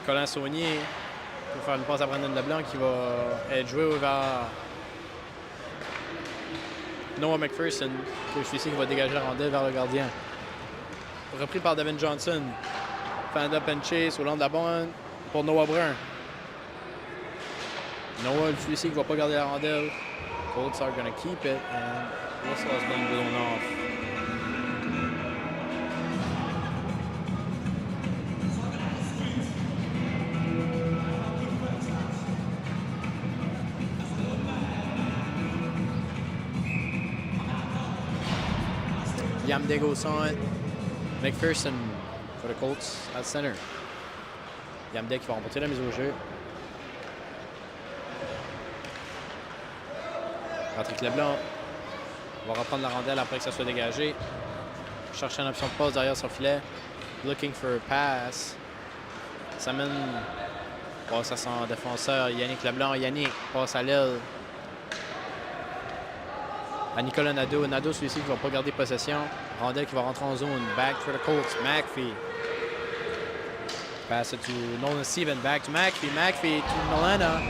Speaker 4: Colin Saunier pour faire une passe à Brandon Leblanc qui va être joué vers Noah McPherson, que celui-ci qui va dégager la rondelle vers le gardien. Repris par Devin Johnson. Fan up and chase au long de la bande pour Noah Brun. Noah, celui-ci qui ne va pas garder la rondelle. Colts are going to keep it and whistle has been blown off. Yamdeg au centre. McPherson for the Colts at center. Yamdeg qui va remporter la mise au jeu. Patrick Leblanc va reprendre la rondelle après que ça soit dégagé. Chercher une option de passe derrière son filet. Looking for a pass. Ça mène passe à son défenseur Yannick Leblanc. Yannick passe à l'aile à Nicolas Nadeau. Nadeau, celui-ci qui ne va pas garder possession. Rondelle qui va rentrer en zone. Back for the Colts. McPhee. Pass it to Nolan Steven. Back to McPhee. McPhee to Milena.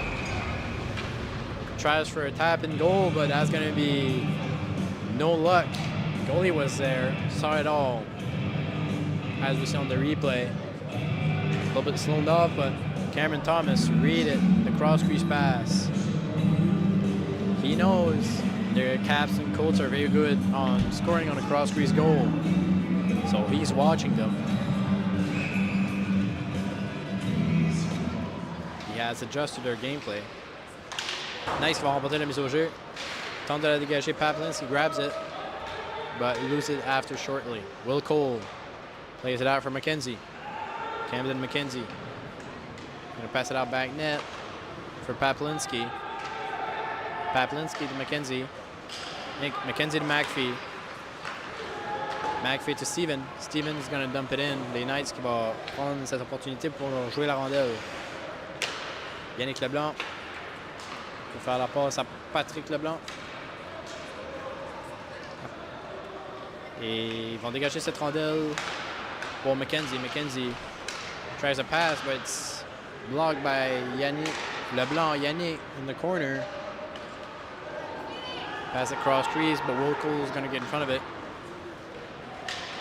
Speaker 4: Tries for a tap and goal, but that's going to be no luck. Goalie was there. Saw it all. As we see on the replay. A little bit slowed off, but Cameron Thomas read it. The cross crease pass. He knows their Caps and Colts are very good on scoring on a cross-crease goal. So he's watching them. He has adjusted their gameplay. Nice qui va remporter la mise au jeu. Tente de la dégager Paplins, he grabs it, but he loses it after shortly. Will Cole plays it out for McKenzie. Camden McKenzie. Gonna pass it out back net for Paplinski. Paplinski to McKenzie. McKenzie to McPhee. McPhee to Steven. Steven is going to dump it in. Les Knights qui vont prendre cette opportunité pour jouer la rondelle. Yannick Leblanc pour faire la passe à Patrick Leblanc. Et ils vont dégager cette rondelle pour McKenzie. McKenzie tries a pass, but it's blocked by Yannick Leblanc. Yannick in the corner. Pass across crease, but Will Cole is going to get in front of it.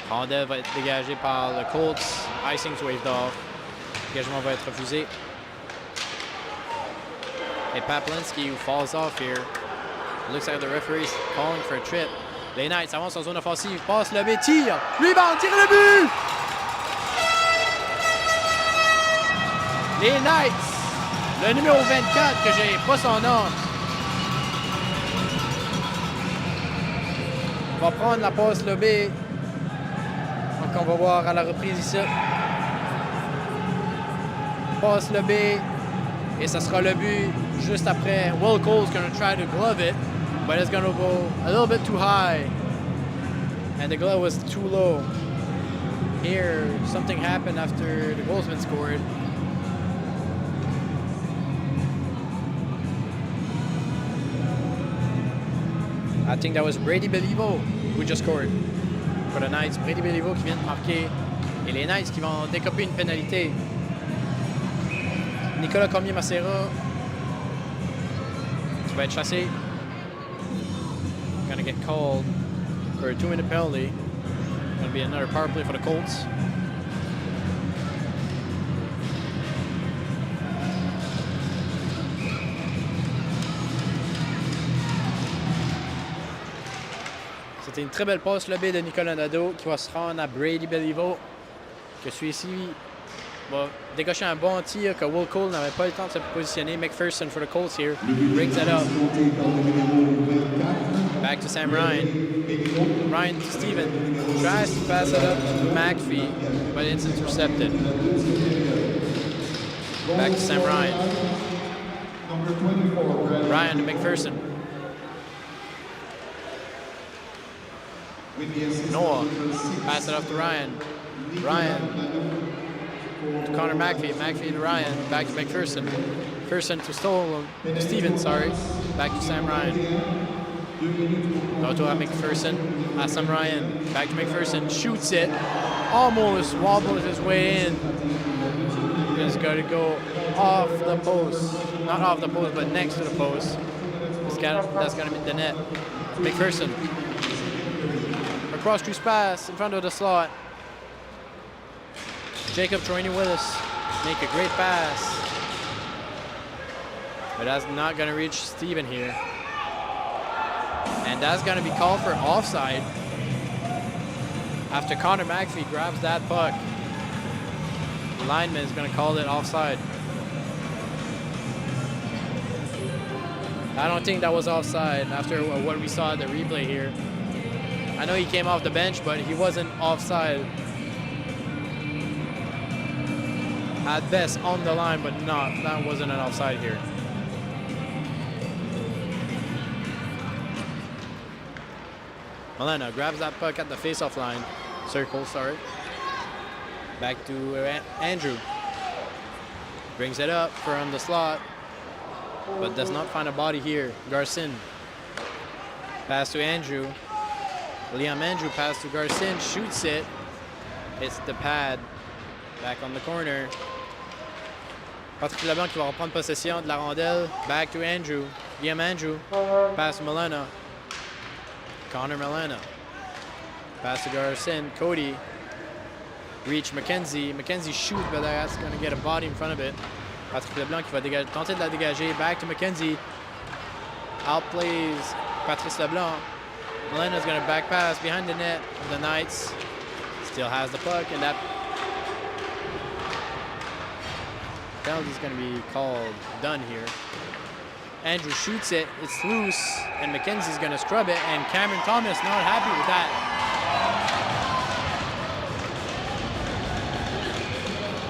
Speaker 4: Rondelle va être dégagée par le Colts. Icing's waved off. L'engagement va être refusé. Et Paplinski, who falls off here, looks like the referee's calling for a trip. Les Knights avancent en zone offensive. Passe le B, tire. Rebound, tire le but! Les Knights, le numéro 24, que j'ai pas son nom, va prendre la passe lobée. Donc on va voir à la reprise ici. Passe lobée. Et ça sera le but juste après. Will Cole's going to try to glove it, but it's going to go a little bit too high. And the glove was too low. Here, something happened after the goal's been scored. I think that was Brady Beliveau who just scored for the Knights. Brady Beliveau qui vient de marquer. Et les Knights qui vont décoper une pénalité. Nicolas Cormier-Macera qui va être chassé. Gonna get called for a 2-minute penalty. Gonna be another power play for the Colts. C'était une très belle passe lobée de Nicolas Nadeau qui va se rendre à Brady Beliveau. que celui-ci va décocher un bon tir que Will Cole n'avait pas le temps de se positionner. McPherson for the Colts here. Brings it up. Back to Sam Ryan. Ryan to Steven. Tries to pass it up to McPhee, but it's intercepted. Back to Sam Ryan. Ryan to McPherson. Noah. Pass it off to Ryan. Ryan to Connor McPhee. McPhee to Ryan. Back to McPherson. McPherson to Steven, sorry. Back to Sam Ryan. Auto at McPherson. Sam Ryan. Back to McPherson. Shoots it. Almost wobbles his way in. Just got to go off the post. Not off the post, but next to the post. That's going to be the net. McPherson. Across crease pass in front of the slot. Jacob Troyne-Willis make a great pass. But that's not going to reach Steven here. And that's going to be called for offside. After Connor McPhee grabs that puck, the lineman is going to call it offside. I don't think that was offside after what we saw at the replay here. I know he came off the bench, but he wasn't offside. At best on the line, but not. That wasn't an offside here. Milena grabs that puck at the face-off line. Circle, sorry. Back to Andrew. Brings it up from the slot, but does not find a body here. Garcin. Pass to Andrew. Liam Andrew pass to Garcin. Shoots it. It's the pad. Back on the corner. Patrick Leblanc qui va reprendre possession de la rondelle. Back to Andrew. Liam Andrew. Pass to Milena. Connor Milena. Pass to Garcin. Cody. Reach McKenzie. McKenzie shoots, but that's going to get a body in front of it. Patrick Leblanc qui va tenter de la dégager. Back to McKenzie. Outplays Patrice Leblanc. Milena's going to back pass behind the net of the Knights. Still has the puck, and that penalty is going to be called done here. Andrew shoots it, it's loose, and McKenzie's going to scrub it, and Cameron Thomas not happy with that.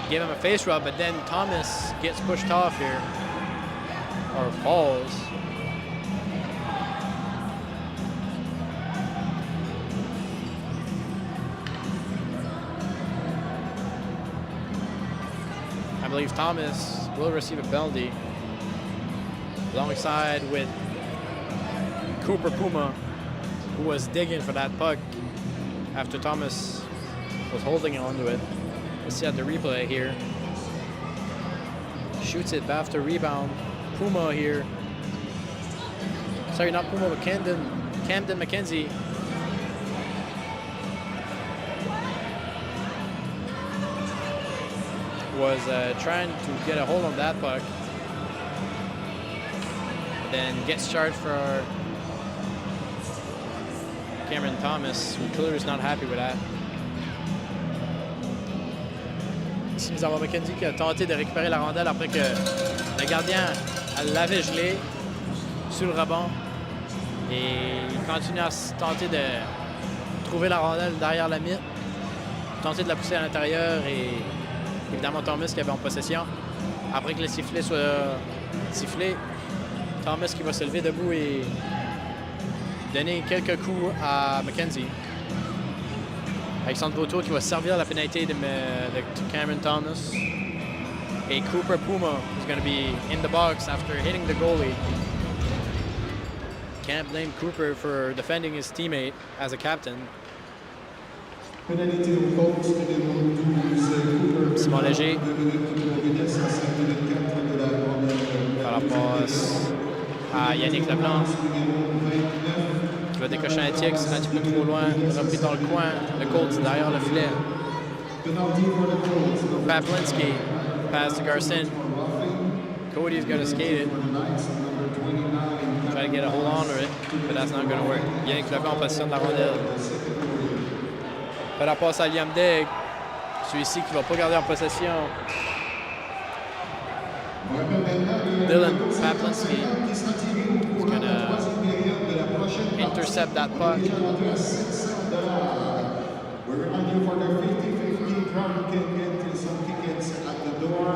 Speaker 4: Give him a face rub, but then Thomas gets pushed off here, or falls. I believe Thomas will receive a penalty alongside with Cooper Puma, who was digging for that puck after Thomas was holding onto it. We'll see at the replay here. Shoots it after rebound. Puma here. Sorry, not Puma, but Camden McKenzie. Was trying to get a hold on that puck. Then gets charged for Cameron Thomas, who clearly is not happy with that. Ici, nous avons McKenzie qui a tenté de récupérer la rondelle après que le gardien l'avait gelé sur le rebond. Et il continue à tenter de trouver la rondelle derrière la mythe, tenter de la pousser à l'intérieur et évidemment Thomas qui avait en possession. Après que le sifflet soit sifflé, Thomas qui va se lever debout et donner quelques coups à McKenzie. Alexandre Vautour qui va servir la pénalité de Cameron Thomas. Et Cooper Puma is going to be in the box after hitting the goalie. Can't blame Cooper for defending his teammate as a captain. Simon Léger. Par la passe à Yannick Leblanc qui va décocher un tic, c'est un petit peu trop loin, repris dans le coin, le Colts derrière le filet. Paplinski, pass to Garcin. Cody's going to skate it. Try to get a hold on to it, but that's not going to work. Yannick Leblanc en position de la rondelle. Fait la passe à Liam Degg Celui-ci qui va pas garder en possession. Dylan Paplinski is going to intercept that puck.
Speaker 1: We remind you for the 50-50 drum, you can get some tickets at the door.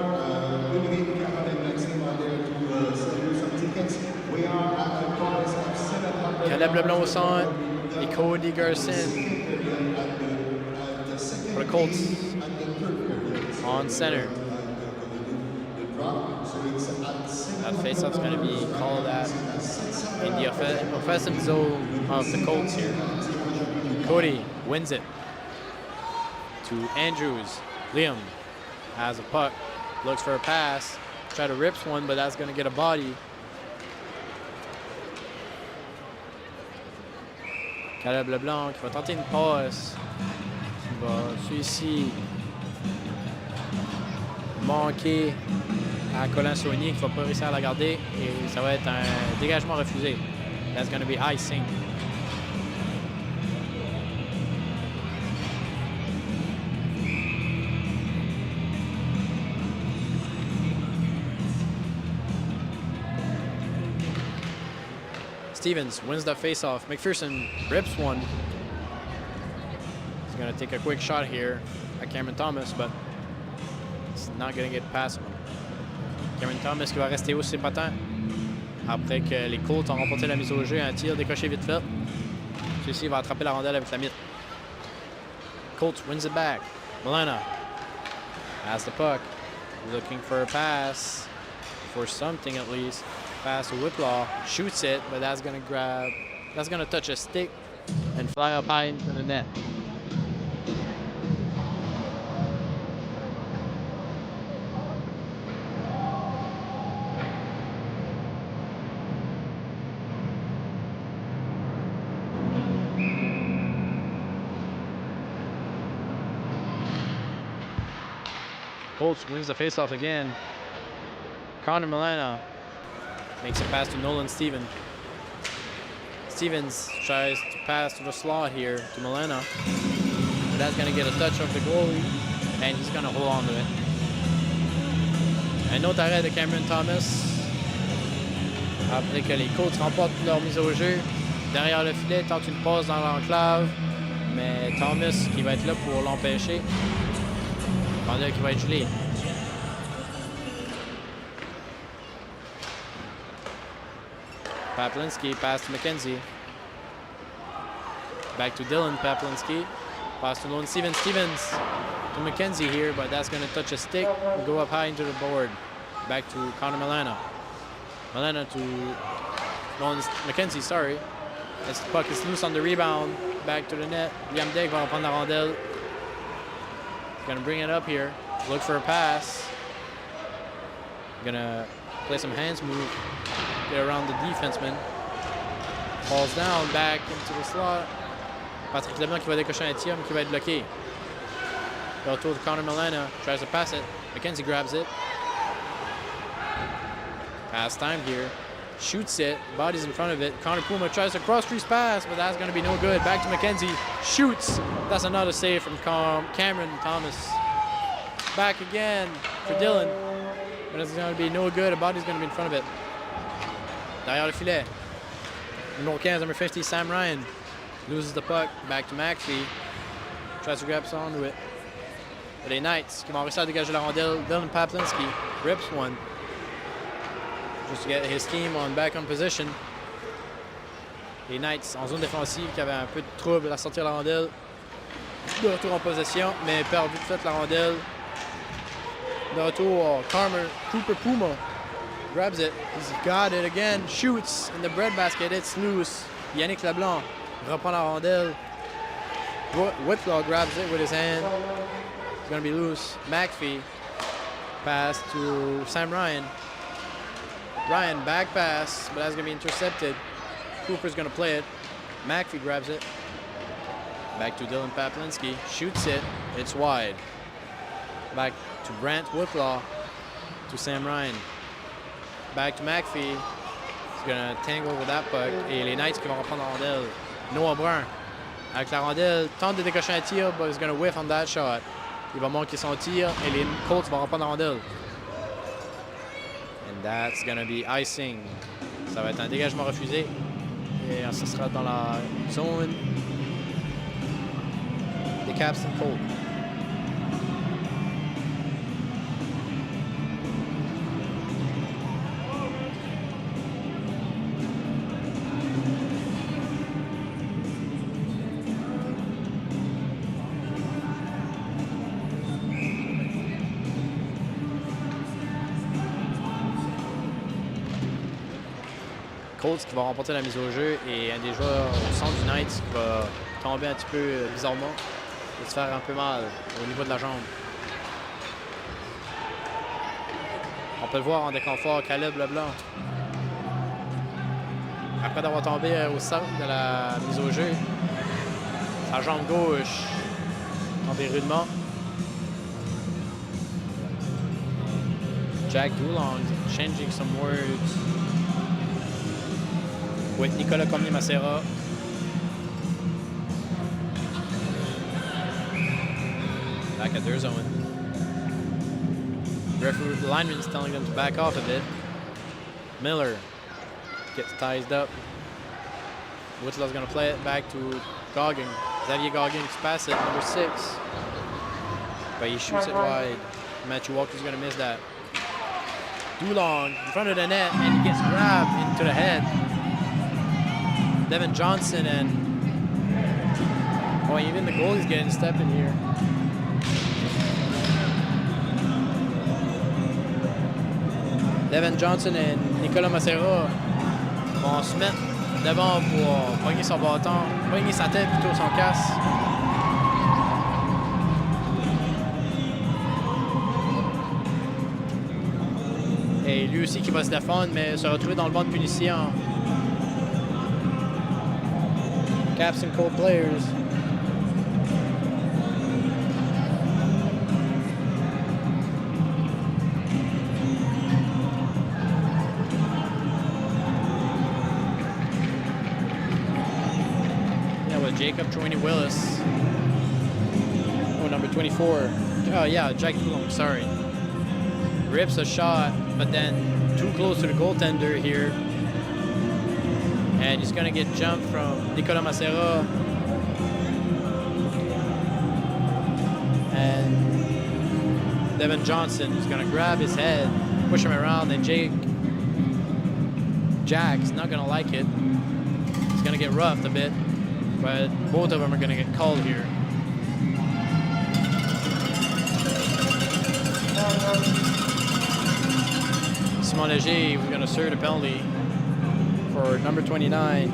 Speaker 1: Pregame Caraquet NB there to sell you some tickets. We are at the price of 700.
Speaker 4: Caleb Leblond au centre et Cody Garson for the Colts on center. That face-off is going to be called at in the offensive zone of the Colts here. Cody wins it to Andrews. Liam has a puck, looks for a pass, try to rip one, but that's going to get a body. Caleb Leblanc qui va tenter une passe. Celui-ci manquer à Colin Saunier qui va pas réussir à la garder et ça va être un dégagement refusé. That's going to be icing. Stevens wins the face-off. McPherson rips one. He's going to take a quick shot here at Cameron Thomas, but it's not going to get past him. Cameron Thomas qui va rester haut ses patins après que les Colts ont remporté la mise au jeu. Un tir décoché vite fait. Celui-ci va attraper la rondelle avec la mitre. Colts wins it back. Milena has the puck. Looking for a pass. For something at least. Pass to Whitlaw. Shoots it, but that's going to touch a stick and fly up high into the net. Colts wins the faceoff again. Connor Milena makes a pass to Nolan Stevens. Stevens tries to pass to the slot here to Milena. But that's going to get a touch of the goalie, and he's going to hold on to it. Un autre arrêt de Cameron Thomas. Après que les Colts remportent leur mise au jeu. Derrière le filet, tente une passe dans l'enclave. Mais Thomas qui va être là pour l'empêcher. Rondelle qui va être gelée. Paplinski pass to McKenzie. Back to Dylan Paplinski. Pass to Nolan Stevens. Stevens to McKenzie here, but that's going to touch a stick and go up high into the board. Back to Connor Milena. Milena to Nolan McKenzie, sorry. As the puck is loose on the rebound. Back to the net. Liam Degg va reprendre la rondelle. Gonna bring it up here. Look for a pass. Gonna play some hands move. Get around the defenseman. Falls down back into the slot. Patrick Leblanc qui va décocher un tir, mais qui va être bloqué. Le retour de Connor Milena. Tries to pass it. McKenzie grabs it. Pass time here. Shoots it. Body's in front of it. Connor Puma tries to cross-crease pass, but that's going to be no good. Back to McKenzie. Shoots. That's another save from Cameron Thomas. Back again for Dylan. But it's going to be no good. A body's going to be in front of it. Derrière le filet. Numéro 15, number 50, Sam Ryan. Loses the puck. Back to McPhee. Tries to grab onto it. But les Knights qui vont réussir à dégager la rondelle. Dylan Paplinski rips one. Just to get his team back on position. Les Knights en zone défensive qui avaient un peu de trouble à sortir la rondelle. De retour en possession, mais perd vite fait la rondelle. De retour, Cooper Puma grabs it. He's got it again. Shoots in the breadbasket. It's loose. Yannick Leblanc reprend la rondelle. Whitlaw grabs it with his hand. It's going to be loose. McPhee pass to Sam Ryan. Ryan back pass, but that's going to be intercepted. Cooper's going to play it. McPhee grabs it. Back to Dylan Paplinski. Shoots it. It's wide. Back to Brant Whitlaw. To Sam Ryan. Back to McPhee. He's going to tangle with that puck. Et les Knights qui vont reprendre la rondelle. Noah Brun. Avec la rondelle, tente de décocher un tir, but he's going to whiff on that shot. Il va manquer son tir et les Colts vont pas dans la rondelle. And that's gonna be icing. Ça va être un dégagement refusé. Et ça sera dans la zone des Capstone Colts. Colts qui va remporter la mise au jeu et un des joueurs au centre du Knights qui va tomber un petit peu bizarrement et se faire un peu mal au niveau de la jambe. On peut le voir en déconfort, Caleb Leblanc. Après d'avoir tombé au centre de la mise au jeu, sa jambe gauche tombée rudement. Jack Dulong changing some words with Nicolas Commier-Macera. Back at their zone. The lineman's telling them to back off a bit. Miller gets tied up. Whitlaw's going to play it back to Goggin. Xavier Goggin to pass it, number 6. But he shoots it wide. Matthew Walker's going to miss that. Dulong in front of the net, and he gets grabbed into the head. Devin Johnson and even the goalie's getting a step in here. Devin Johnson et Nicolas Macera vont se mettre devant pour pogner son bâton, pogner sa tête plutôt son casque. Et lui aussi qui va se défendre, mais se retrouver dans le banc de punition. Capstone Colt players. That was Jacob Troy Willis. Oh, number 24. Oh, yeah, Jack Dulong, sorry. Rips a shot, but then too close to the goaltender here. And he's going to get jumped from Nicolas Macera. And Devin Johnson is going to grab his head, push him around, and Jack's not going to like it. He's going to get roughed a bit, but both of them are going to get called here. Simon Léger was going to serve the penalty for number 29.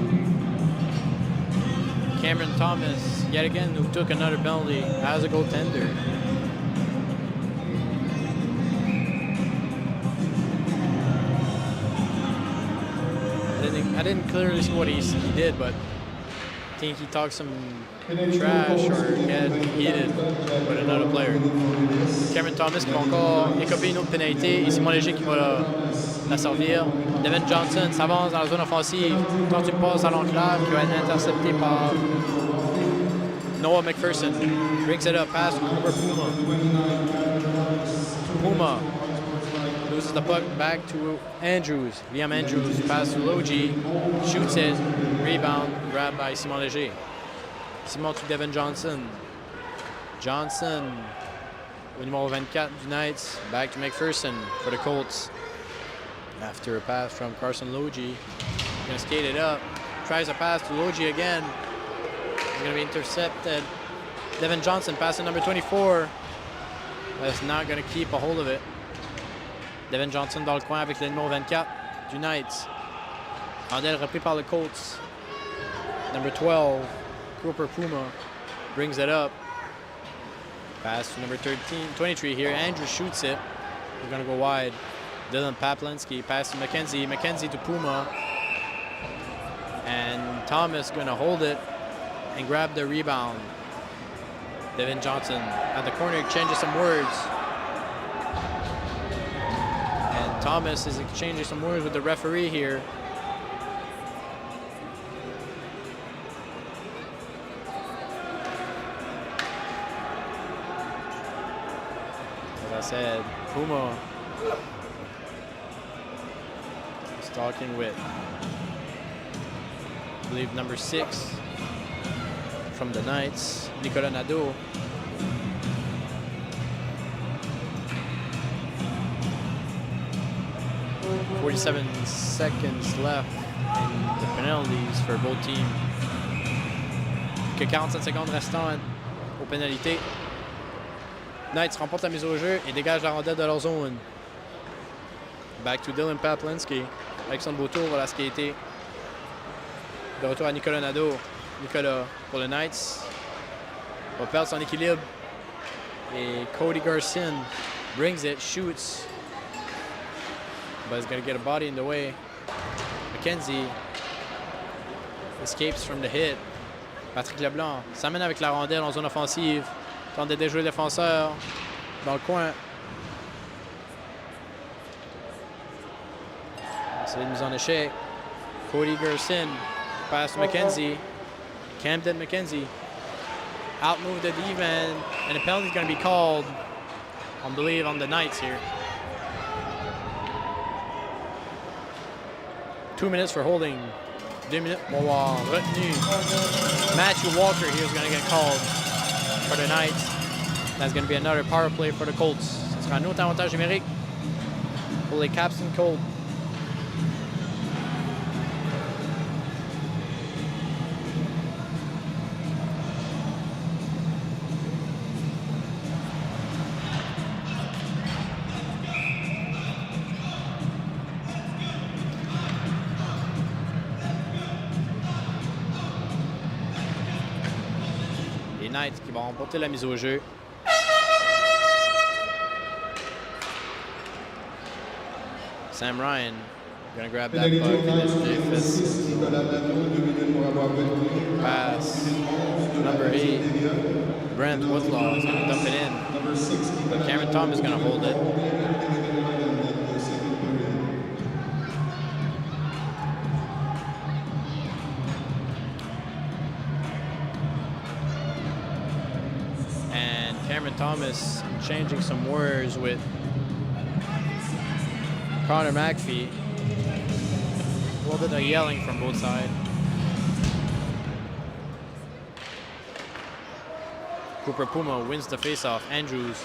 Speaker 4: Cameron Thomas, yet again, who took another penalty as a goaltender. I didn't clearly see what he did, but I think he talked some trash or get heated with another player. Cameron Thomas qui va encore écoper une autre pénalité et Simon Léger qui va la servir. Devin Johnson s'avance dans la zone offensive, tente une passe à l'enclave qui va être interceptée par Noah McPherson. Brings it up, pass over Puma. Puma loses the puck back to Andrews. Liam Andrews, pass to Logie, shoots it, rebound, grabbed by Simon Léger. Simon to Devin Johnson. Johnson, le numéro 24 du Knights, back to McPherson for the Colts. After a pass from Carson Logie, gonna skate it up. Tries a pass to Logie again. He's gonna be intercepted. Devin Johnson passing number 24. But it's not gonna keep a hold of it. Devin Johnson dans le coin avec le numéro 24 du Knights. Rondelle repris par le Colts. Number 12, Cooper Puma brings it up. Pass to number 23 here. Andrew shoots it. He's gonna go wide. Dylan Paplinski, pass to McKenzie. McKenzie to Puma. And Thomas gonna hold it and grab the rebound. Devin Johnson at the corner exchanges some words. And Thomas is exchanging some words with the referee here. said, Puma is talking with, I believe, number 6 from the Knights, Nicolas Nadeau. .47 seconds left in the penalties for both teams. Que 47 secondes restantes aux pénalités. Knights remportent la mise au jeu et dégagent la rondelle de leur zone. Back to Dylan Paplinski. Alexandre Beautour va la skater. De retour à Nicolas Nadeau. Nicolas pour le Knights. Va perdre son équilibre. Et Cody Garcin brings it, shoots. But he's going to get a body in the way. McKenzie escapes from the hit. Patrick Leblanc s'amène avec la rondelle en zone offensive. Tente de déjouer le défenseur dans le coin. C'est une mise en échec. Cody Gerson pass to McKenzie. Camden McKenzie outmoved the D-man, and a penalty is going to be called, I believe, on the Knights here. 2 minutes for holding. 2 minutes pour avoir retenu. Matthew Walker here is going to get called for the Knights. That's going to be another power play for the Colts. Ce sera un autre avantage numérique pour les Capstone Colts. Knights qui vont remporter la mise au jeu. Sam Ryan gonna grab that puck and just pass. Number 8, Brent Woodlaw is gonna dump it in. But Cameron Thomas is gonna hold it. Cameron Thomas changing some words with Connor McPhee. A little bit of yelling from both sides. Cooper Puma wins the faceoff. Andrews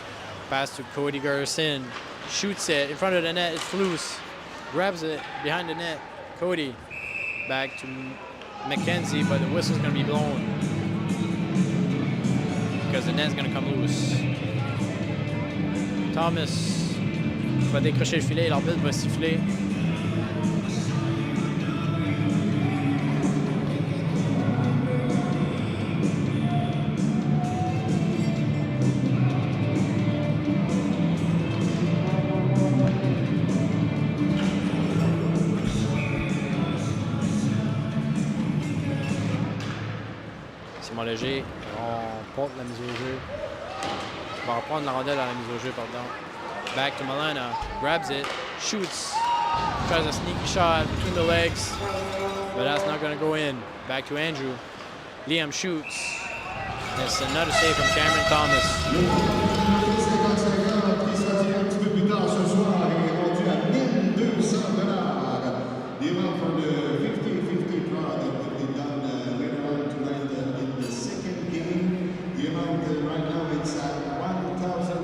Speaker 4: pass to Cody Garcin. Shoots it in front of the net. It's loose. Grabs it behind the net. Cody back to McKenzie, but the whistle's going to be blown because the net's going to come loose. Thomas va décrocher le filet, l'arbitre va siffler. Simon Léger remporte la mise au jeu. Va reprendre la rondelle à la mise au jeu, pardon. Back to Milana, grabs it, shoots, tries a sneaky shot between the legs, but that's not going to go in. Back to Andrew. Liam shoots. It's another save from Cameron Thomas.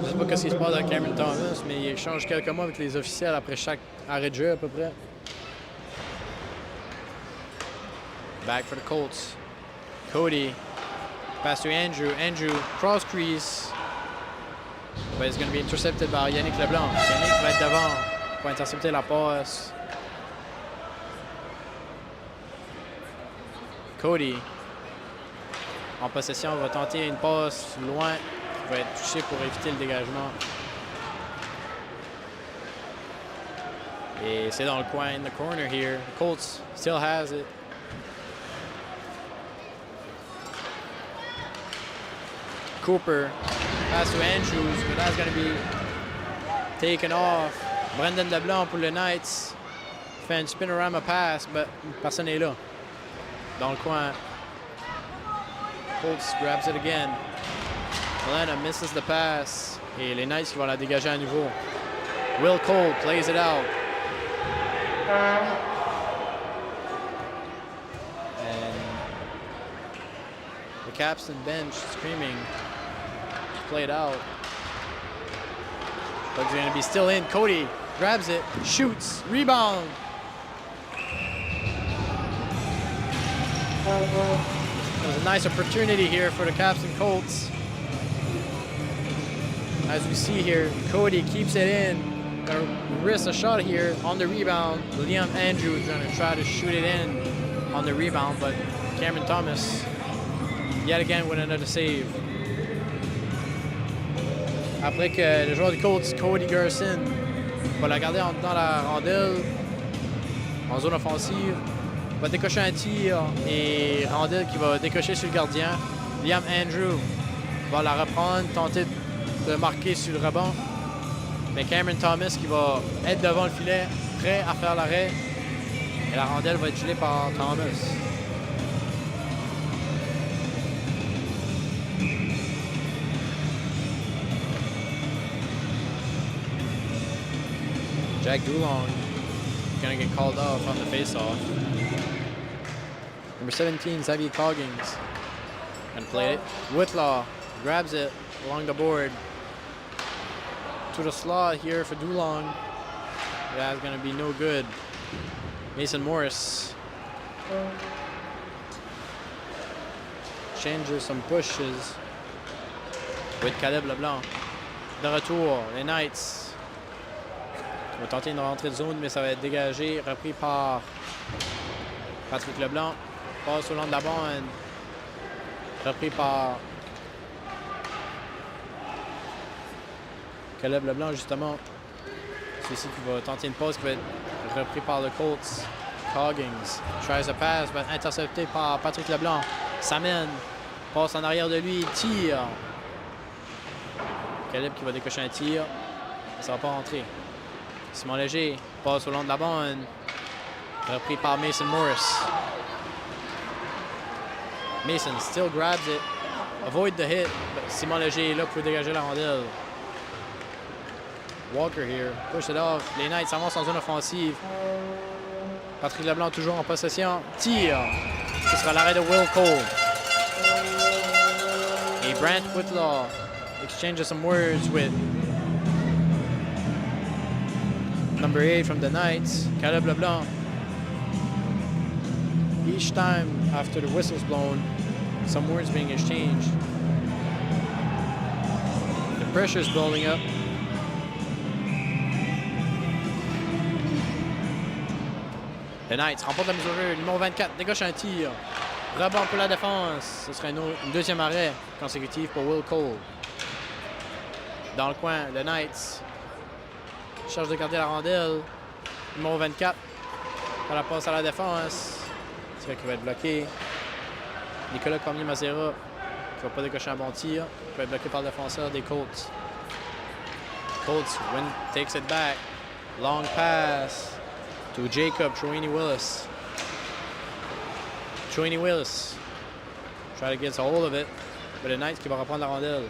Speaker 4: Je sais pas qu'est-ce qui se passe avec Cameron Thomas, mais il échange quelques mots avec les officiels après chaque arrêt de jeu à peu près. Back for the Colts. Cody. Pass to Andrew. Andrew, cross crease. But it's going to be intercepted by Yannick Leblanc. Yannick va être devant pour intercepter la passe. Cody, en possession, va tenter une passe loin. Va être touché pour éviter le dégagement. Et c'est dans le coin, in the corner here. The Colts still has it. Cooper, pass to Andrews, but that's going to be taken off. Brendan Leblanc pour le Knights. Fait une spinorama pass, but personne n'est là. Dans le coin. Colts grabs it again. Milana misses the pass. Et les Knights qui vont la dégager à nouveau. Will Cole plays it out. And the Capstone bench screaming. Play it out. But it's going to be still in. Cody grabs it, shoots, rebound. There's a nice opportunity here for the Capstone Colts. As we see here, Cody keeps it in. Gonna risk a shot here on the rebound. Liam Andrew is gonna try to shoot it in on the rebound, but Cameron Thomas, yet again with another save. Après que le joueur du Colts, Cody Gerson, va la garder dans la rondelle, en zone offensive, va décocher un tir et rondelle qui va décocher sur le gardien. Liam Andrew va la reprendre, tenter de marquer sur le rebond. Mais Cameron Thomas qui va être devant le filet, prêt à faire l'arrêt. Et la rondelle va être gelée par Thomas. Jack Dulong gonna get called off on the face-off. Number 17, Xavier Coggins, gonna play it. Whitlaw grabs it along the board to the slot here for Dulong. That's gonna be no good. Mason Morris changes some pushes with Caleb Leblanc. De retour, les Knights vont tenter une rentrée de zone, mais ça va être dégagé, repris par Patrick Leblanc. Passe au long de la bande, repris par Caleb Leblanc, justement. Celui-ci qui va tenter une passe qui va être repris par le Colts. Coggins tries a pass, but intercepté par Patrick Leblanc. S'amène, passe en arrière de lui, tire. Caleb qui va décocher un tir. Ça va pas rentrer. Simon Léger passe au long de la bande. Repris par Mason Morris. Mason still grabs it. Avoid the hit. But Simon Léger est là pour dégager la rondelle. Walker here. Push it off. Les Knights avancent en zone offensive. Patrick Leblanc toujours en possession. Tire. Ce sera l'arrêt de Will Cole. Et Brant Whitlaw exchanges some words with number 8 from the Knights, Caleb Leblanc. Each time after the whistle's blown, some words being exchanged. The pressure's building up. Les Knights remportent la mise au jeu. Numéro 24 dégage un tir. Rebond pour la défense. Ce sera une deuxième arrêt consécutif pour Will Cole. Dans le coin, les Knights cherchent de garder la rondelle. Numéro 24 pour la passe à la défense. Tir qui va être bloqué. Nicolas Cormier-Mazera qui ne va pas décocher un bon tir. Qui va être bloqué par le défenseur des Colts. Colts takes it back. Long pass to Jacob Troini Willis. Troini Willis try to get a hold of it, but the Knights qui va reprendre la rondelle.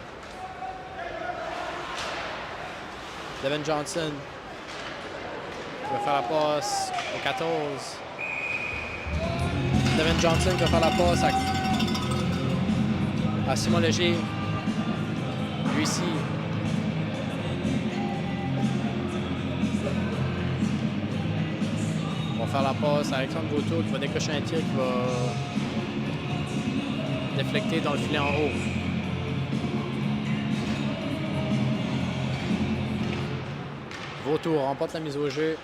Speaker 4: Devin Johnson qui va faire la passe au 14. Devin Johnson qui va faire la passe à Simon Léger. Lui ici. On va faire la passe à Alexandre Vautour qui va décocher un tir qui va déflecter dans le filet en haut. Vautour remporte la mise au jeu.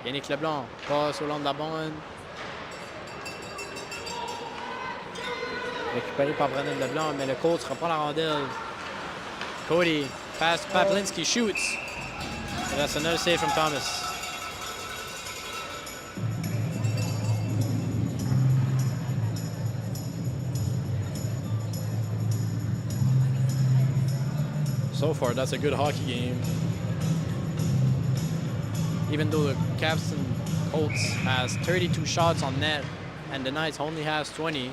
Speaker 4: Yannick Leblanc passe au long de la bande. Récupéré par Brennan Leblanc, mais le Colts reprend la rondelle. Cody passe Paplinski, shoots. That's another save from Thomas. So far, that's a good hockey game. Even though the Capstone Colts has 32 shots on net and the Knights only has 20,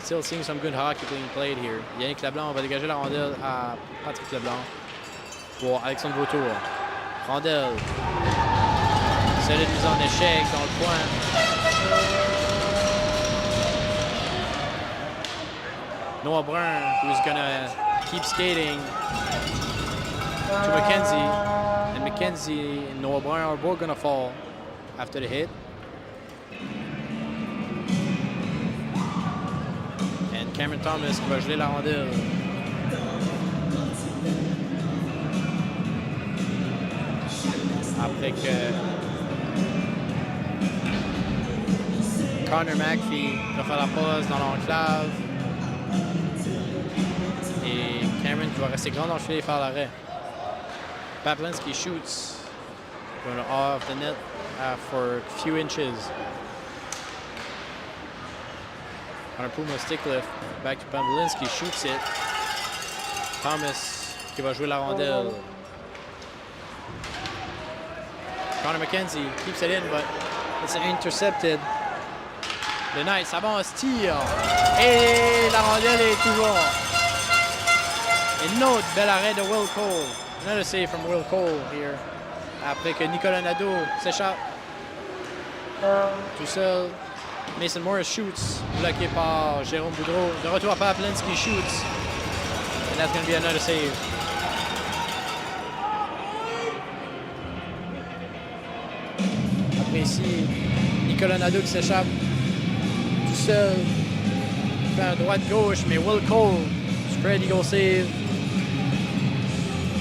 Speaker 4: Still seeing some good hockey being played here. Yannick Leblanc va dégager la rondelle à Patrick Leblanc pour Alexandre Vautour. Rondelle. Solide mise en échec dans le coin. Noah Brun, who's gonna keep skating to McKenzie. And McKenzie and Noah Brun are both gonna fall after the hit. And Cameron Thomas qui va geler la rondelle. Après que Connor McPhee va faire la pause dans l'enclave. Et Cameron qui va rester grand dans le filet et faire l'arrêt. Paplinski shoots. Going off the net for a few inches. On a Puma stick lift. Back to Pavlinski, shoots it. Thomas qui va jouer la rondelle. Connor McKenzie keeps it in, but it's intercepted. The Knights avance, tire. Et la rondelle est toujours. Une autre bel arrêt de Will Cole. Another save from Will Cole here. Après que Nicolas Nadeau s'échappe. Tout seul. Mason Morris shoots. Bloqué par Jérôme Boudreau. De retour à Paplinski shoots. And that's going to be another save. Après ici, Nicolas Nadeau qui s'échappe. Tout seul. Fait un droite-gauche, mais Will Cole. Spread eagle save.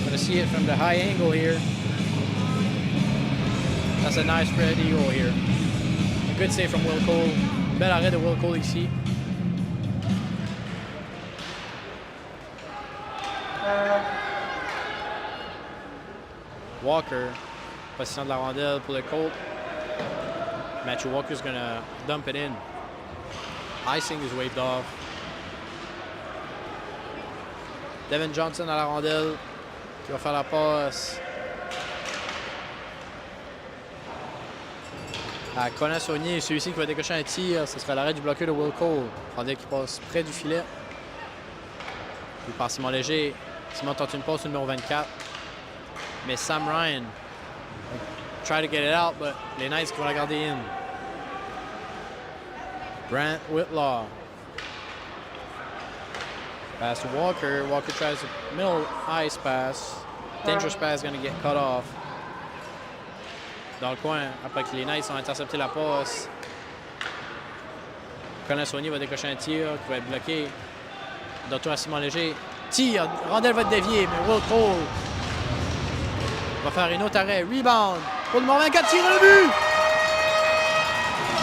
Speaker 4: Gonna see it from the high angle here. That's a nice spread eagle here. A good save from Will Cole. Bel arrêt de Will Cole ici. Walker, position de la rondelle pour le Colt. Matthew Walker's gonna dump it in. Icing is waved off. Devin Johnson à la rondelle qui va faire la passe à Conan Saunier. Celui-ci qui va décocher un tir. Ce sera l'arrêt du bloqueur de Will Cole. Rondelle qui passe près du filet. Puis par Simon Léger. Simon tente une passe au numéro 24. Mais Sam Ryan try to get it out, but les Knights qui vont la garder in. Brant Whitlaw. Pass to Walker. Walker tries a middle ice pass. Dangerous pass going to get cut off. Dans le coin, après que les Knights ont intercepté la passe. Colin Saunier va décocher un tir qui va être bloqué. De retour à Simon Léger. Tir, rondelle va être déviée, mais Will Cole va faire une autre arrêt. Rebound pour le moment 24, tir le but!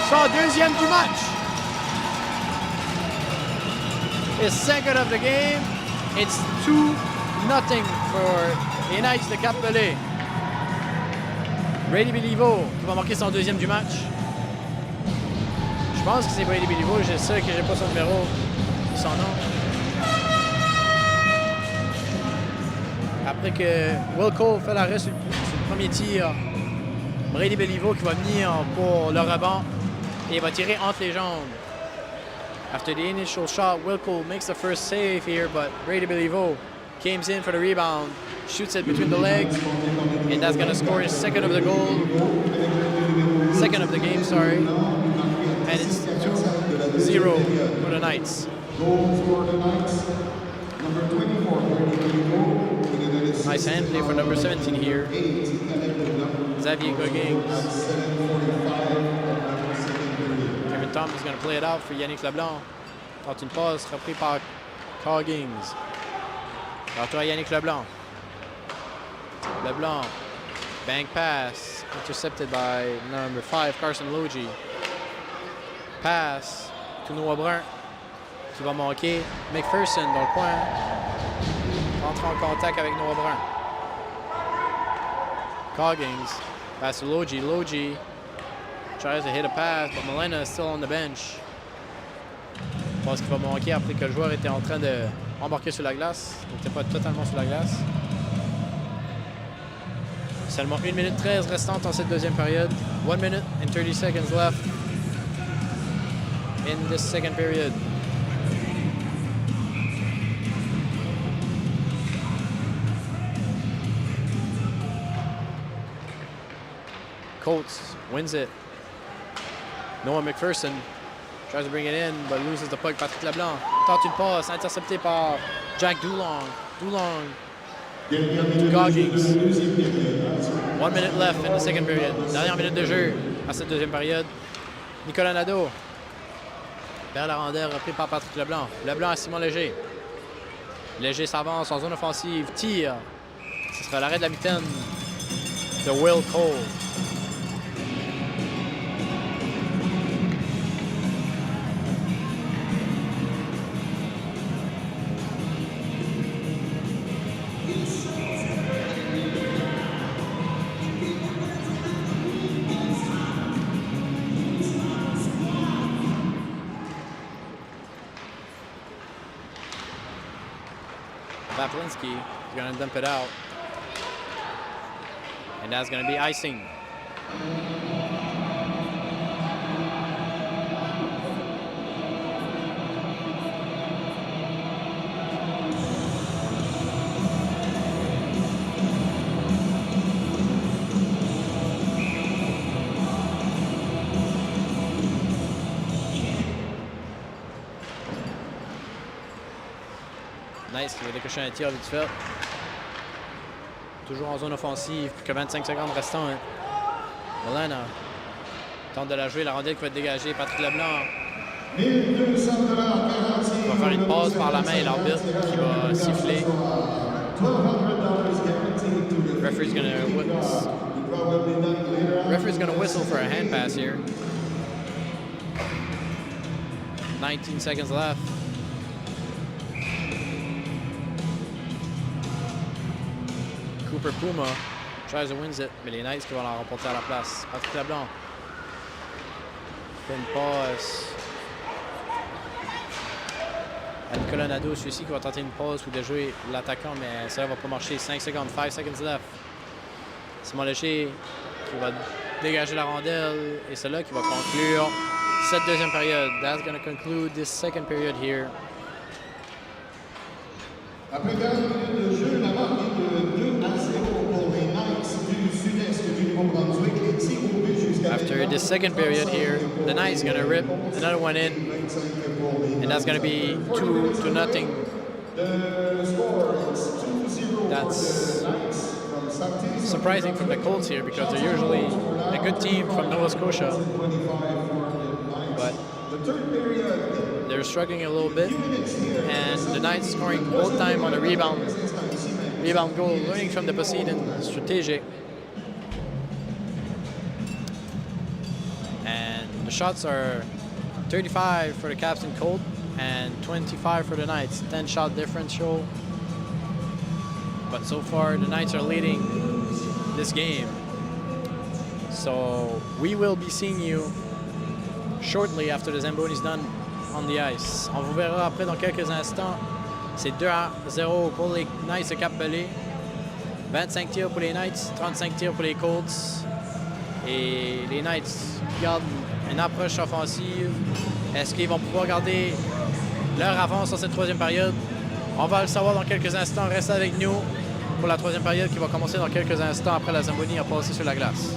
Speaker 4: Son deuxième du match. His second of the game. It's 2-0 for les Knights de Cap-Pelé. Brady Béliveau qui va marquer son deuxième du match. Je pense que c'est Brady Béliveau. Je sais que j'ai pas son numéro et son nom. Après que Will Cole fait l'arrêt sur le premier tir, Brady Béliveau qui va venir pour le rebond et il va tirer entre les jambes. After the initial shot, Will Cole makes the first save here, but Brady Béliveau comes in for the rebound, shoots it between the legs, and that's going to score his second of the game, sorry. And it's 2-0 for the Knights. Nice hand play for number 17 here. Xavier Goggins. Kevin Thomas is going to play it out for Yannick Leblanc. Tente une passe repris par Goggins. Retour à Yannick Leblanc. Leblanc. Bank pass. Intercepted by number 5, Carson Logie. Pass to Noah Brun. Qui va manquer. McPherson dans le coin. Entre en contact avec Noah Brun. Goggins. Pass to Logie. Logie tries to hit a pass, but Molina is still on the bench. Je pense qu'il va manquer après que le joueur était en train de embarquer sur la glace. Il n'était pas totalement sur la glace. Seulement 1 minute 13 restante en cette deuxième période. 1 minute and 30 seconds left in this second period. Colts wins it. Noah McPherson tries to bring it in, but loses the puck. Patrick Leblanc tente une passe, intercepté par Jack Dulong. Dulong to Goggins. 1 minute left in the second period. Dernière minute de jeu à cette deuxième période. Nicolas Nadeau perd la rondelle, repris par Patrick Leblanc. Leblanc à Simon Léger. Léger s'avance en zone offensive, tire. Ce sera l'arrêt de la mitaine de Will Cole. Vaplinsky is going to dump it out. And that's going to be icing. Nice, qui va décocher un tir vite fait. Toujours en zone offensive, plus que 25 secondes restantes. Milana tente de la jouer, la rondelle qui va être dégagée. Patrick Leblanc va faire une passe par la main et l'arbitre qui va siffler. Referee's gonna whistle for a hand pass here. 19 seconds left. Cooper Puma tries to win it, mais les Knights qui vont la remporter à la place. Patrick Leblanc fait une passe à Nicolas Nadeau, celui-ci qui va tenter une passe ou de jouer l'attaquant, mais ça ne va pas marcher. 5 secondes, 5 seconds left. Simon Léger qui va dégager la rondelle et c'est là qui va conclure cette deuxième période. That's going to conclude this second period here.
Speaker 1: Après 15 minutes de jeu, la marque est de 2-0 pour les Knights du Sud-Est du Nouveau-Brunswick et tir au but jusqu'à
Speaker 4: After this second period here, the Knights going to rip another one in, and that's going to be 2-0. That's surprising from the Colts here because they're usually a good team from Nova Scotia, but they're struggling a little bit, and the Knights scoring both time on a rebound goal, learning from the Poseidon strategic. And the shots are 35 for the Capstone Colts and 25 for the Knights. 10 shot differential. But so far the Knights are leading this game. So we will be seeing you shortly after the Zamboni is done on the ice. On vous verra après dans quelques instants. C'est 2-0 pour les Knights de Cap-Pelé. 25 tirs pour les Knights, 35 tirs pour les Colts. Et les Knights gardent une approche offensive. Est-ce qu'ils vont pouvoir garder leur avance sur cette troisième période? On va le savoir dans quelques instants. Restez avec nous pour la troisième période qui va commencer dans quelques instants après la Zamboni a passé sur la glace.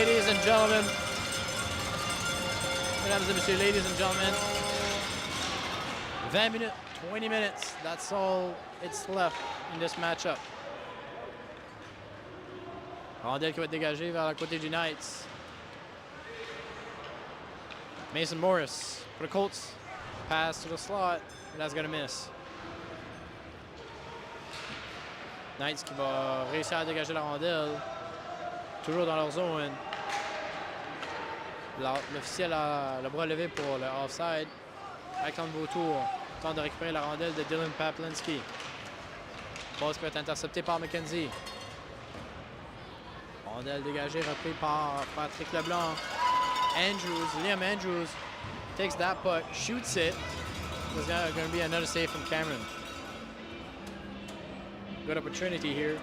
Speaker 4: ladies and gentlemen. Mesdames et messieurs, ladies and gentlemen. 20 minutes, 20 minutes. That's all it's left in this matchup. Rondelle qui va être dégagée vers le côté du Knights. Mason Morris for the Colts. Pass to the slot. That's going to miss. Knights qui va réussir à dégager la rondelle. Toujours dans leur zone. L'officiel a le bras levé pour le offside. Avec un nouveau tour. Tente de récupérer la rondelle de Dylan Paplinski. Passe qui va être interceptée par McKenzie. Rondelle dégagée, repris par Patrick Leblanc. Liam Andrews takes that puck, shoots it. There's going to be another save from Cameron. Good opportunity here.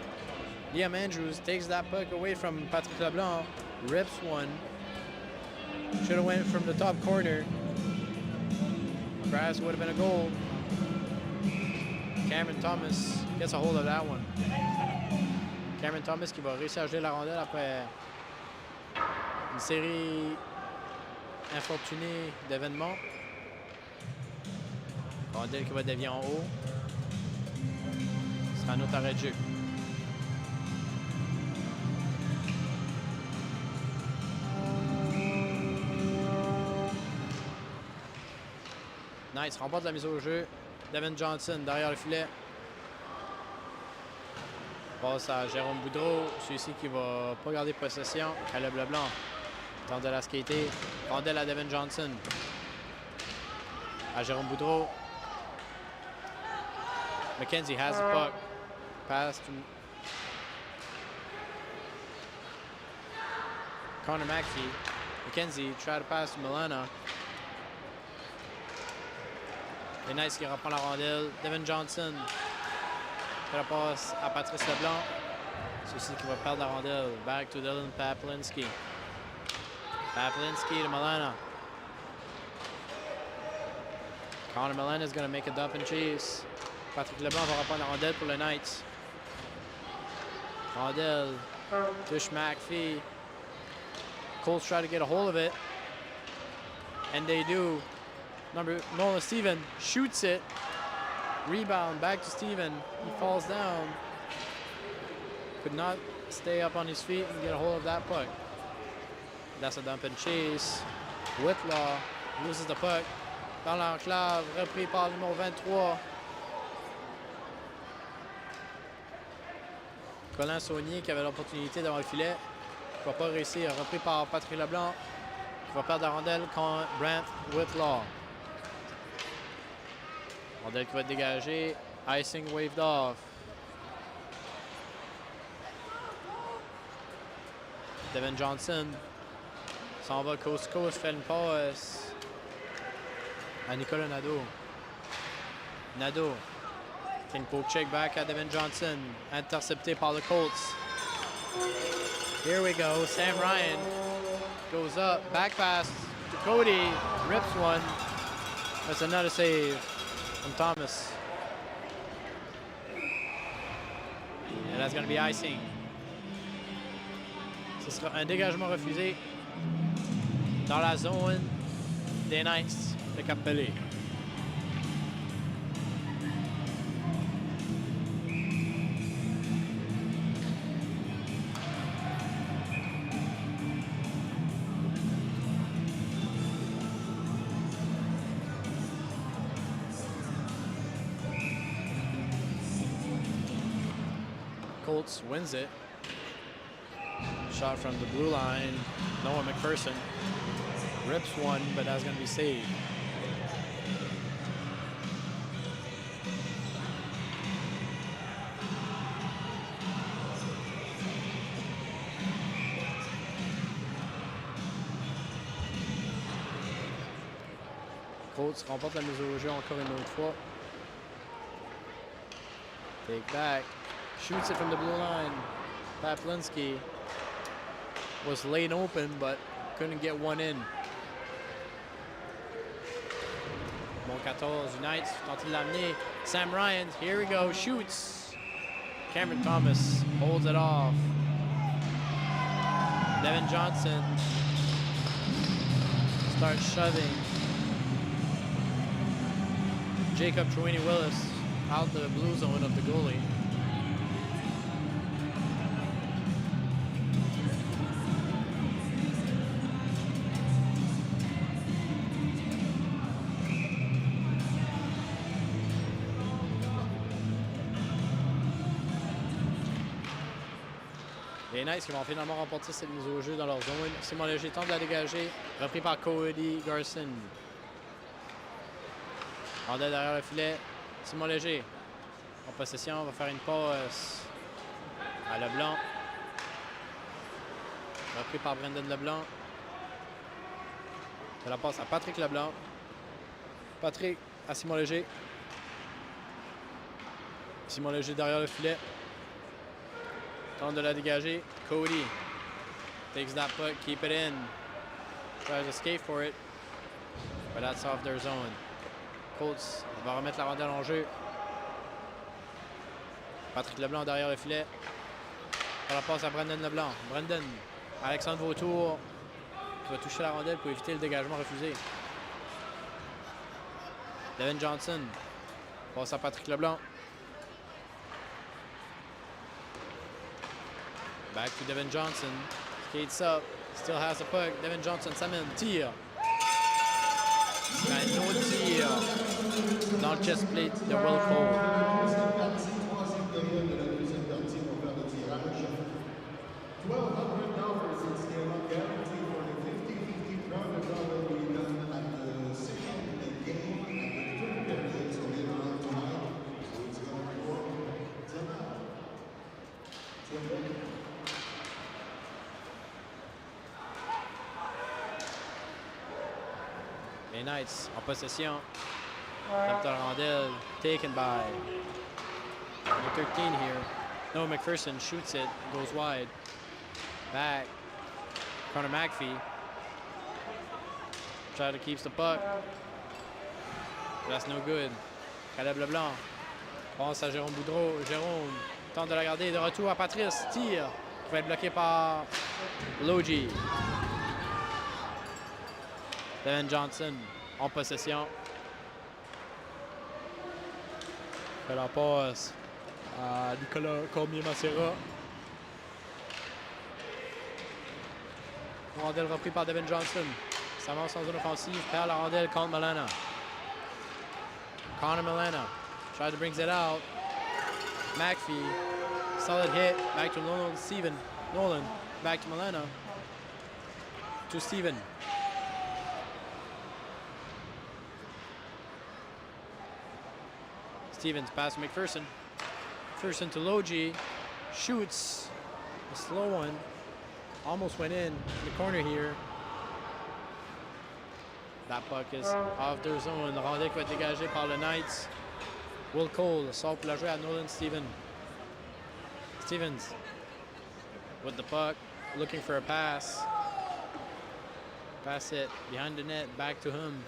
Speaker 4: Liam Andrews takes that puck away from Patrick Leblanc, rips one. Should have went from the top corner. Perhaps would have been a goal. Cameron Thomas gets a hold of that one. Cameron Thomas qui va réussir à jouer la rondelle après une série infortunée d'événements. Rondelle qui va dévier en haut. Ce sera un autre arrêt de jeu. Nice, remporte la mise au jeu. Devin Johnson derrière le filet. Passe à Jérôme Boudreau, celui-ci qui va pas garder possession. Caleb Leblanc tente de la skater. Rondelle à Devin Johnson. À Jérôme Boudreau. McKenzie has the puck. Pass to Connor McPhee. McKenzie try to pass to Milana. Les Knights qui reprend la rondelle. Devin Johnson fait la passe à Patrice Leblanc. Celui-ci qui va perdre la rondelle. Back to Dylan Paplinski. Paplinski to Milana. Connor Milana is going to make a dump and chase. Patrick Leblanc va reprendre la rondelle pour les Knights. Rondelle touche McPhee. Colts try to get a hold of it. And they do. Nolan Steven shoots it. Rebound back to Steven. He falls down. Could not stay up on his feet and get a hold of that puck. That's a dump and chase. Whitlaw loses the puck. Dans l'enclave, repris par le numéro 23. Colin Saunier qui avait l'opportunité devant le filet. Il ne va pas réussir. Repris par Patrick Leblanc. Il va perdre la rondelle contre Brent Whitlaw. Rondelle qui va être dégagée. Icing waved off. Devin Johnson s'en va coast to coast, fait une passe à Nicolas Nadeau. Nadeau fait une poke check back à Devin Johnson. Intercepté par le Colts. Here we go. Sam Ryan goes up. Back pass to Cody. Rips one. That's another save from Thomas. And that's going to be icing. Ce sera un dégagement refusé dans la zone des Knights de Cap-Pelé. Colts wins it. Shot from the blue line. Noah McPherson rips one, but that's going to be saved. Colts remporte la mise au jeu encore une autre fois. Take back. Shoots it from the blue line. Paplinski was laid open, but couldn't get one in. Bon 14, Unites, tente de l'amener. Sam Ryan, here we go, shoots. Cameron Thomas holds it off. Devin Johnson starts shoving. Jacob Trewini-Willis out the blue zone of the goalie. Les Knights qui vont finalement remporter cette mise au jeu dans leur zone. Simon Léger tente de la dégager. Repris par Cody Garson. Rondelle derrière le filet. Simon Léger. En possession, on va faire une passe à Leblanc. Repris par Brendan Leblanc. On la passe à Patrick Leblanc. Patrick à Simon Léger. Simon Léger derrière le filet. Tente de la dégager. Cody takes that puck, keep it in. Tries to skate for it. But that's off their zone. Colts va remettre la rondelle en jeu. Patrick Leblanc derrière le filet. On la passe à Brendan Leblanc. Brendan, Alexandre Vautour qui va toucher la rondelle pour éviter le dégagement refusé. Devin Johnson passe à Patrick Leblanc. Back to Devin Johnson. Skates up. Still has the puck. Devin Johnson s'amène. Tire. Un autre tir dans le chest plate de Will Cole. Les Knights en possession. Left the rondelle, taken by number 13 here. Noah McPherson shoots it, goes wide. Back. Connor McPhee. Try to keep the puck. That's no good. Caleb Leblanc. Passe à Jérôme Boudreau. Jérôme tente de la garder. De retour à Patrice. Tire. Qui va être bloqué par Logie. Devin Johnson en possession. Fait la passe à Nicolas Cormier-Macera. Rondelle repris par Devin Johnson. S'avance en zone offensive. Perd la rondelle contre Milana. Connor Milana. Tries to bring it out. McPhee. Solid hit. Back to Nolan. Steven. Nolan. Back to Milana. To Steven. Stevens pass to McPherson. McPherson to Logie. Shoots. A slow one. Almost went in the corner here. That puck is off their zone. Le rondelle qui va être dégagé par le Knights. Will Cole sort pour la jouer à Nolan Steven. Stevens with the puck. Looking for a pass. Pass it behind the net. Back to him.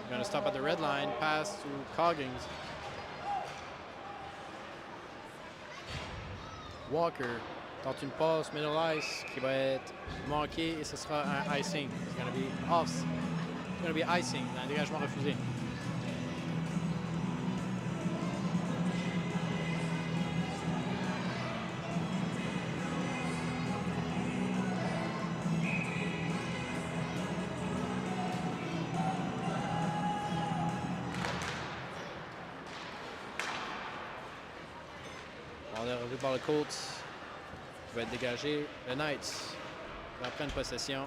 Speaker 4: Going to stop at the red line, pass to Coggins. Walker tente une passe middle ice qui va être manquée et ce sera un icing. It's going to be off. It's going to be icing, un dégagement refusé. Revu par le Colts, qui va être dégagé. Le Knights va prendre possession.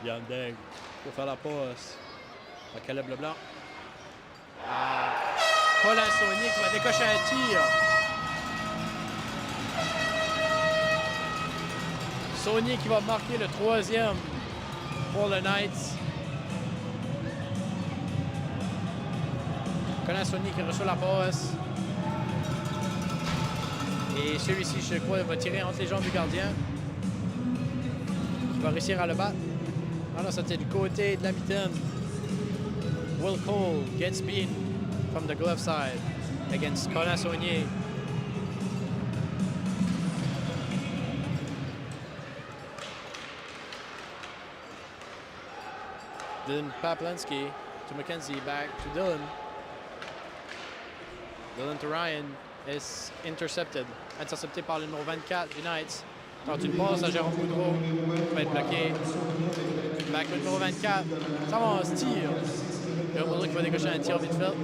Speaker 4: Yann Degg pour faire la passe à Caleb Leblanc. Colin Saunier qui va décocher un tir. Saunier qui va marquer le 3e pour le Knights. Colin Saunier qui reçoit la passe. Et celui-ci, je crois, va tirer entre les jambes du gardien. Il va réussir à le battre. Ah non, c'était du côté de la mitaine. Will Cole gets beaten from the glove side. against Colin Saunier. Dylan Paplinski to McKenzie, back to Dylan. Dylan to Ryan, est intercepted. Intercepté par le numéro 24 du Knights. Tente une passe à Jérôme Boudreau, va être bloqué. Back au numéro 24, ça va en tir. Jérôme Boudreau qui va décocher un tir vite fait.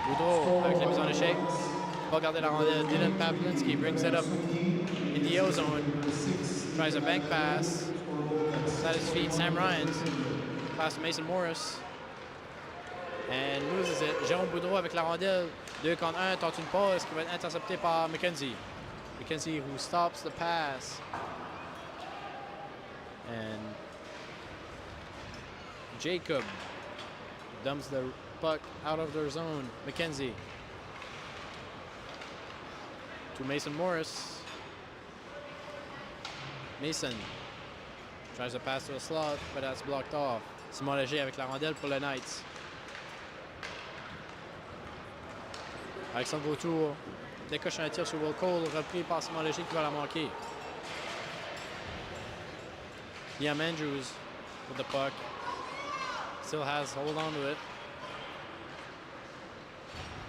Speaker 4: Boudreau avec la mise en échec. Va garder la rondelle. Dylan Paplinski brings it up in the O-zone. Tries a bank pass. At his feet, Sam Ryans. Pass to Mason Morris. And loses it. Jérôme Boudreau avec la rondelle. 2 contre 1, tente une passe qui va être interceptée par McKenzie. McKenzie who stops the pass. And Jacob dumps the puck out of their zone. McKenzie to Mason Morris. Mason tries to pass to a slot, but that's blocked off. Simon Léger avec la rondelle pour les Knights. Alexandre Vautour décoche un tir sur Will Cole, repris par Simon Léger qui va la manquer. Liam Andrews with the puck. Still has hold on to it.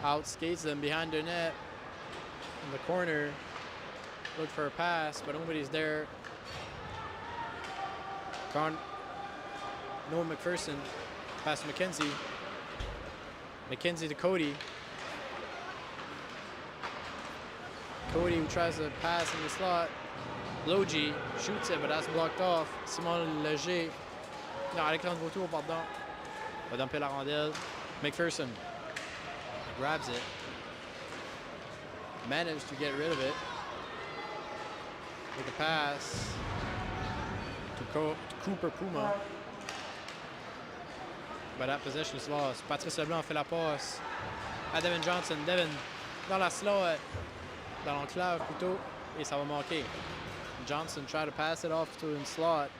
Speaker 4: Out skates them behind their net. In the corner. Look for a pass, but nobody's there. Noah McPherson. Pass to McKenzie. McKenzie to Cody. Cody who tries to pass in the slot. Logie shoots it, but that's blocked off. Simon Léger. Non, Alexandre Vautour, pardon. Va dumper la rondelle. McPherson grabs it. Managed to get rid of it. With a pass to Cooper Puma. But that possession is lost. Patrice Leblanc fait la passe à Devin Johnson. Devin dans la slot, dans l'enclave plutôt, et ça va manquer. Johnson tried to pass it off to in slot.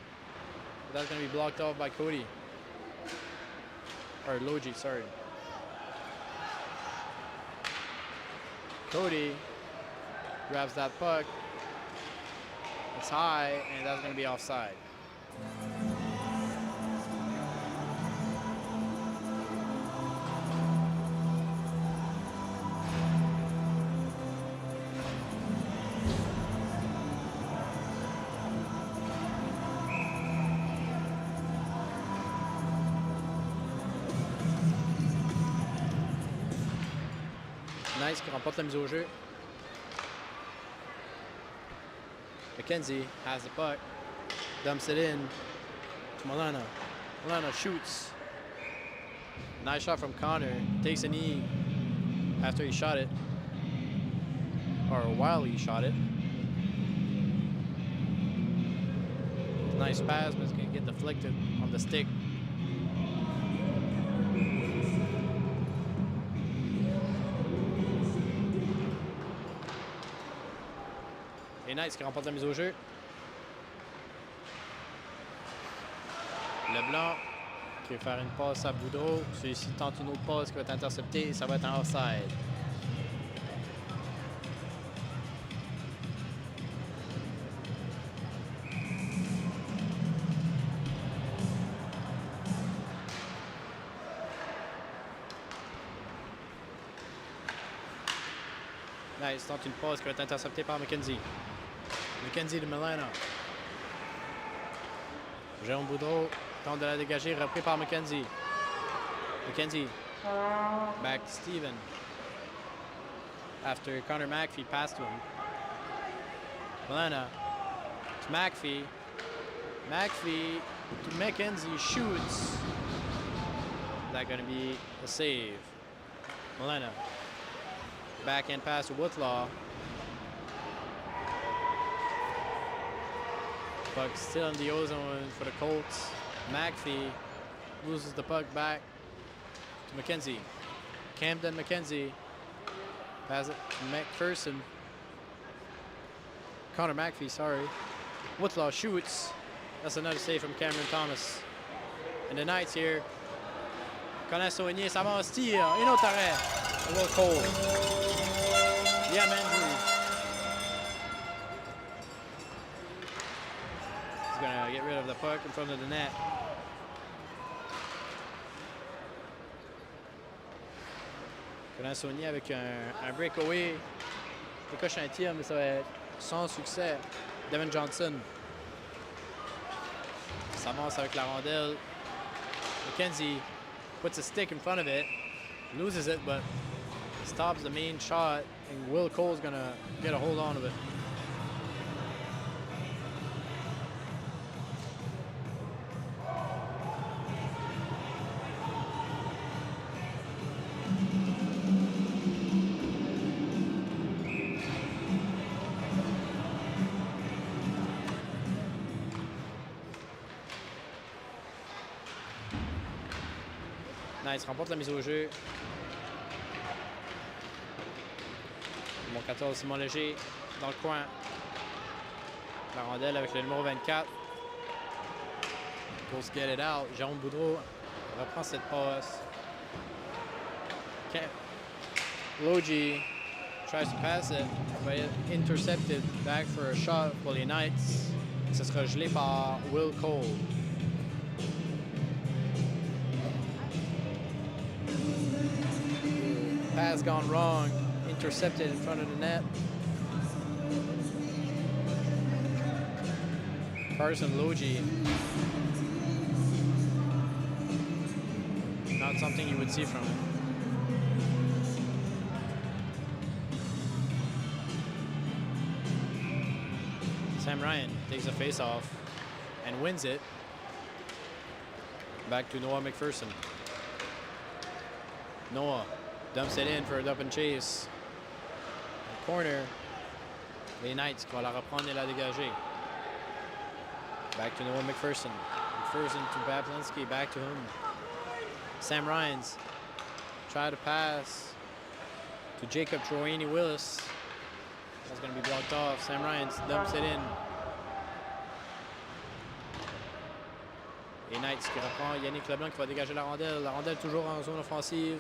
Speaker 4: But that's going to be blocked off by Cody. Or Logie, sorry. Cody grabs that puck. It's high, and that's going to be offside. Nice qui remporte la mise au jeu. McKenzie has the puck, dumps it in to Milano. Milano shoots. Nice shot from Connor. Takes a knee after he shot it, or while he shot it. Nice pass, but it's going to get deflected on the stick. Les Knights qui remportent la mise au jeu. Leblanc qui va faire une passe à Boudreau. Celui-ci tente une autre passe qui va être interceptée. Ça va être un offside. Nice, tente une passe qui va être interceptée par McKenzie. McKenzie de Milano. Jérôme Boudreau tente de la dégager, repris par McKenzie. McKenzie back to Steven. After Connor McPhee passed to him. Milano to McPhee. McPhee to McKenzie, shoots. Is that going to be a save? Milano. Backhand pass to Woodlaw. Puck still in the O-zone for the Colts. McPhee loses the puck back to McKenzie. Camden McKenzie pass it to McPherson. Connor McPhee, sorry. Woodlaw shoots. That's another save from Cameron Thomas. And the Knights here. Colin Saunier, ça va en tir. Un autre arrêt. a little cold. Yeah, Andrews. He's gonna get rid of the puck in front of the net. Sony avec un breakaway. Décoche un tir, mais ça va être sans succès. Devin Johnson s'avance avec la rondelle. McKenzie puts a stick in front of it, loses it, but stops the main shot, and Will Cole's gonna get a hold on of it. Nice, remporte la mise au jeu. Mon 14, Simon Léger, dans le coin. La rondelle avec le numéro 24. Pour get it out. Jérôme Boudreau reprend cette passe. Logie tries to pass it, but intercepted back for a shot pour les Knights. Ce sera gelé par Will Cole. Pass gone wrong, intercepted in front of the net. Carson Logie. Not something you would see from him. Sam Ryan takes a face-off and wins it. Back to Noah McPherson. Noah dumps it in for a dump and chase. Corner. Les Knights qui vont la reprendre et la dégager. Back to Noah McPherson. McPherson to Bablinski. Back to him. Sam Ryans try to pass to Jacob Troini Willis. That's going to be blocked off. Sam Ryans dumps it in. Les Knights qui reprend. Yannick Leblanc qui va dégager la rondelle. La rondelle toujours en zone offensive.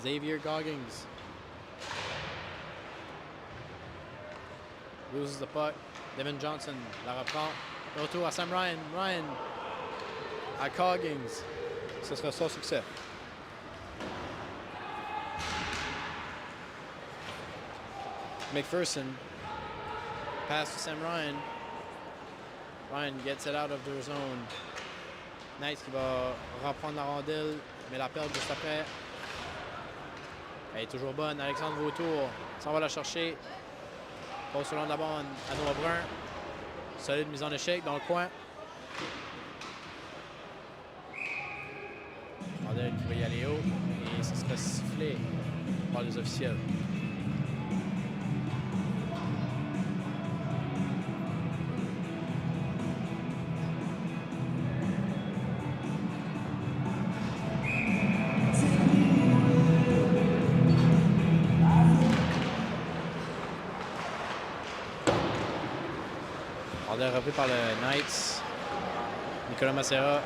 Speaker 4: Xavier Goggins loses the puck. Devin Johnson la reprend. Retour à Sam Ryan. Ryan à Goggins. Ce sera sans succès. McPherson pass to Sam Ryan. Ryan gets it out of their zone. Knights qui va reprendre la rondelle, mais la perd juste après. Elle est toujours bonne. Alexandre Vautour s'en va la chercher. Passe le long de la bande à Noah Brun. Solide mise en échec dans le coin. Rondelle qui va y aller haut. Et ça sera sifflé par les officiels. Rondelle repris par le Knights. Nicolas Macera.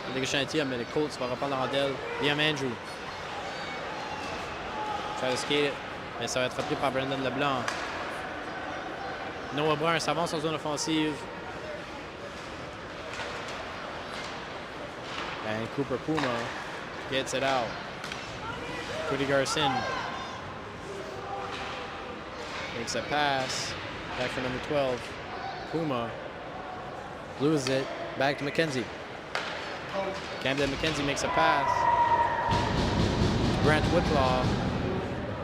Speaker 4: Il dégage un tir, mais les Colts vont reprendre la rondelle. Liam Andrew. Try to skate it, mais ça va être repris par Brandon Leblanc. Noah Brun s'avance en zone offensive. And Cooper Puma gets it out. Cody Garcin makes a pass. Back for number 12. Puma loses it. Back to McKenzie. Camden McKenzie makes a pass. Grant Whitlaw.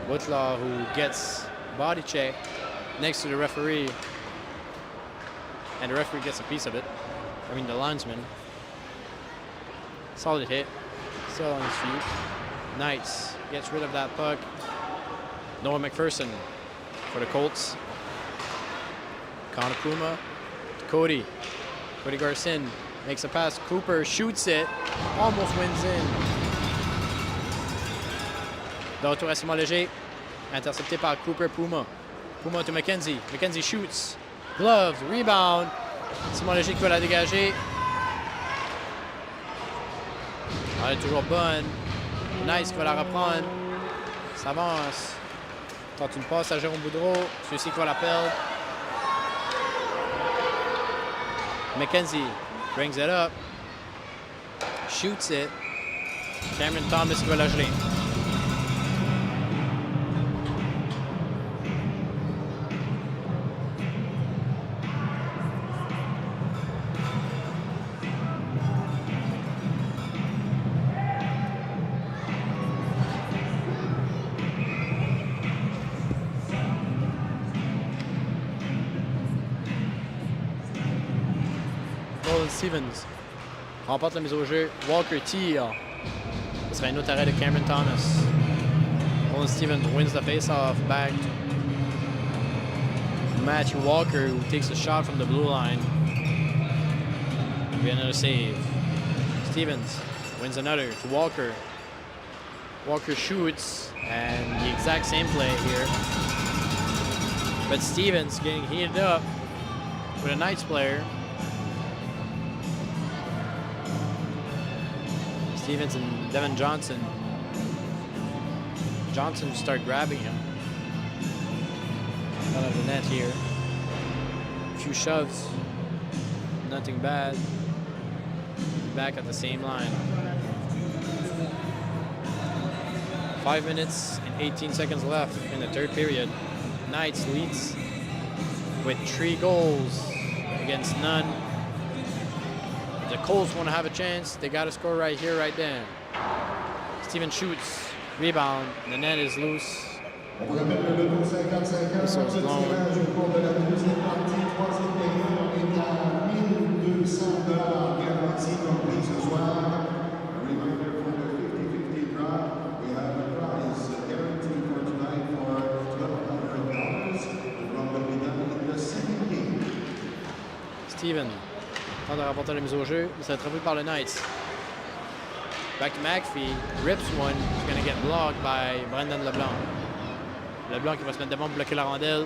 Speaker 4: Whitlaw who gets body check next to the referee. And the referee gets a piece of it. I mean the linesman. Solid hit. Still on his feet. Knights gets rid of that puck. Noah McPherson for the Colts. Connor Puma to Cody. Cody Garcin makes a pass. Cooper shoots it. Almost wins in. De retour à Simon Léger. Intercepté par Cooper Puma. Puma to McKenzie. McKenzie shoots. Gloves. Rebound. Simon Léger qui va la dégager. Elle est toujours bonne. Nice qui va la reprendre. Ça avance. Tente une passe à Jérôme Boudreau. Celui-ci qui va la perdre. McKenzie brings it up. Shoots it. Cameron Thomas qui va la geler. Stevens remporte la mise au jeu. Walker tire. Ce sera un autre arrêt de Cameron Thomas. Colin Stevens wins the face-off back to Matthew Walker, who takes a shot from the blue line. Be another save. Stevens wins another to Walker. Walker shoots, and the exact same play here. But Stevens getting heated up with a Knights player. Stevens and Devin Johnson. Johnson start grabbing him out of the net here. A few shoves, nothing bad. Back at the same line. 5 minutes and 18 seconds left in the third period. Knights leads with 3 goals against none. The Colts want to have a chance. They got to score right here, right then. Steven shoots. Rebound. The net is loose. Whistle's blown. Steven tente de remporter la mise au jeu, mais ça va être repris par le Knights. Back to McPhee, rips one, he's going to get blocked by Brendan Leblanc. Leblanc qui va se mettre devant pour bloquer la rondelle.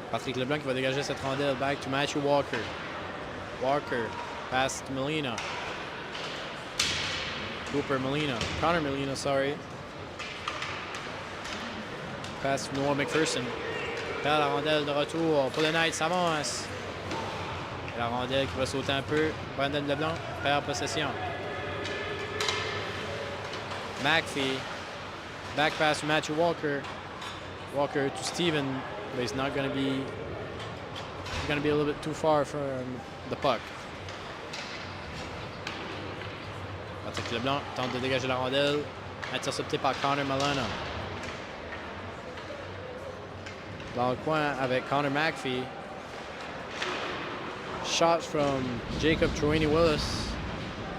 Speaker 4: Patrick Leblanc qui va dégager cette rondelle. Back to Matthew Walker. Walker, pass to Molina. Connor Molina, sorry. Pass to Noah McPherson. Perd la rondelle de retour pour le Knights, ça avance. La rondelle qui va sauter un peu. Brandon Leblanc perd possession. McPhee. Back pass to Matthew Walker. Walker to Steven, but he's not going to be. He's going to be a little bit too far from the puck. Patrick Leblanc tente de dégager la rondelle. Intercepté par Connor Molina. Dans le coin avec Connor McPhee. Shots from Jacob Trelawney-Willis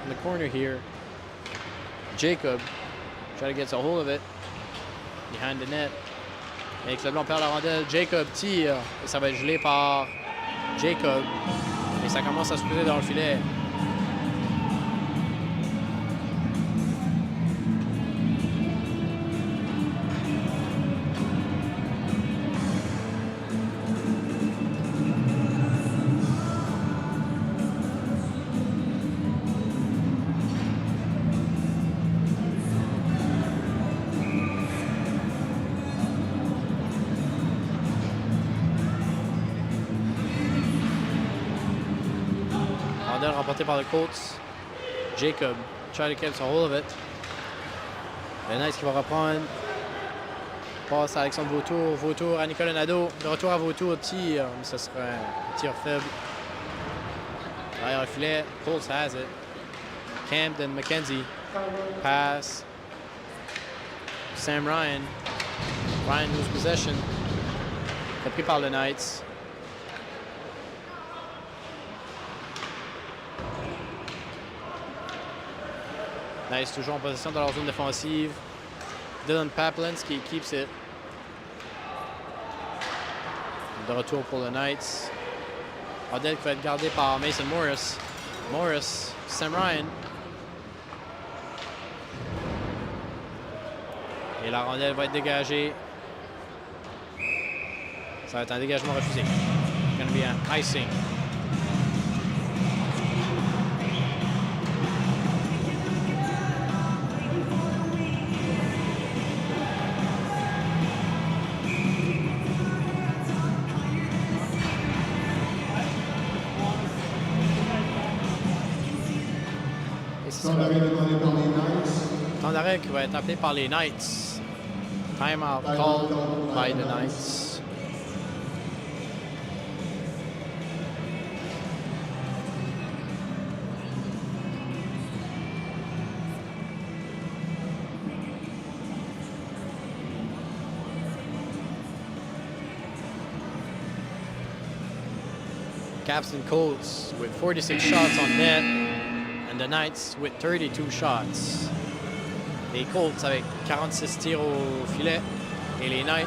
Speaker 4: in the corner here. Jacob try to get a hold of it behind the net. Et Leblanc perd la rondelle. Jacob tire et ça va être gelé par Jacob. Et ça commence à se poser dans le filet. Remporté par les Colts. Jacob try to catch a hold of it. Le Knights qui va reprendre. Passe à Alexandre Vautour. Vautour à Nicolas Nadeau. De retour à Vautour, tir. Mais ce sera un tir faible. Derrière le filet. Colts has it. Camden McKenzie. Pass. Sam Ryan. Ryan lose possession. Repris par le Knights. Nice, toujours en possession dans leur zone défensive. Dylan Paplinski keeps it. De retour pour le Knights. Odell qui va être gardé par Mason Morris. Morris, Sam Ryan. Et la rondelle va être dégagée. Ça va être un dégagement refusé. It's going to be an icing. Temps d'arrêt qui va être appelé par les Knights. Timeout called by the Knights. Capstone Colts with 46 shots on net and the Knights with 32 shots. Les Colts avec 46 tirs au filet et les Knights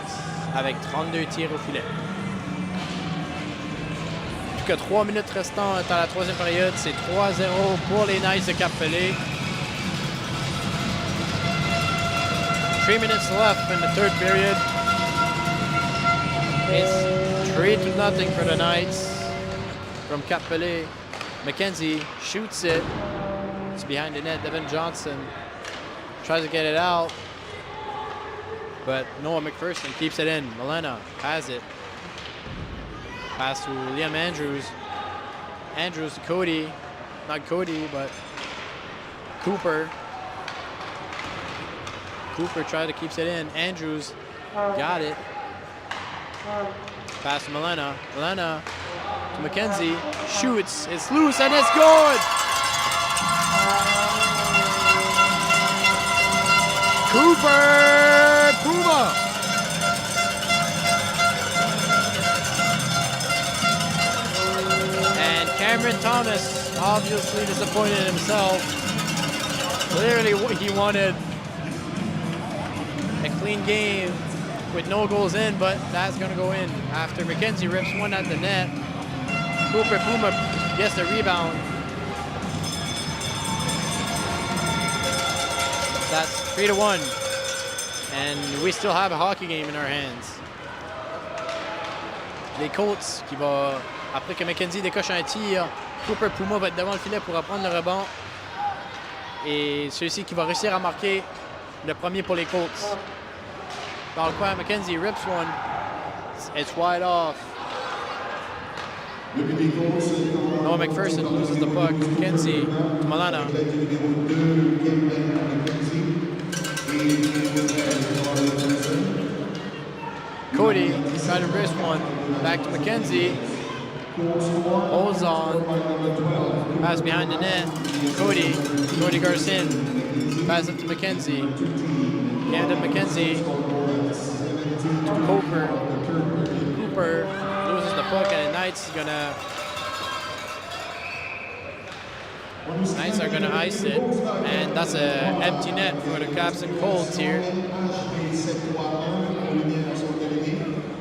Speaker 4: avec 32 tirs au filet. Plus que 3 minutes restantes à la troisième période, c'est 3-0 pour les Knights de Cap-Pelé. 3 minutes left in the third period. It's 3-0 for the Knights. From Cap-Pelé, McKenzie shoots it. It's behind the net. Devin Johnson tries to get it out, but Noah McPherson keeps it in. Milena has it. Pass to Liam Andrews. Andrews to Cody. Not Cody, but Cooper. Cooper tried to keep it in. Andrews got it. Pass to Milena. Milena to McKenzie, shoots, it's loose, and it's good! Cooper Puma! And Cameron Thomas, obviously disappointed in himself. Clearly he wanted a clean game with no goals in, but that's gonna go in after McKenzie rips one at the net. Cooper Puma gets the rebound. That's 3-1. And we still have a hockey game in our hands. Les Colts qui va, après que McKenzie décoche un tir, Cooper Puma va être devant le filet pour reprendre le rebond. Et celui-ci qui va réussir à marquer le premier pour les Colts. Dans le coin, McKenzie rips one. It's wide off. Noah McPherson loses the puck. McKenzie to Milena. Cody trying to wrist one. Back to McKenzie. Holds on. Pass behind the net. Cody. Cody goes in. Pass up to McKenzie. Camden McKenzie. To Cooper. Cooper loses the puck, and the Knights are gonna ice it, and that's an empty net for the Capstone Colts here.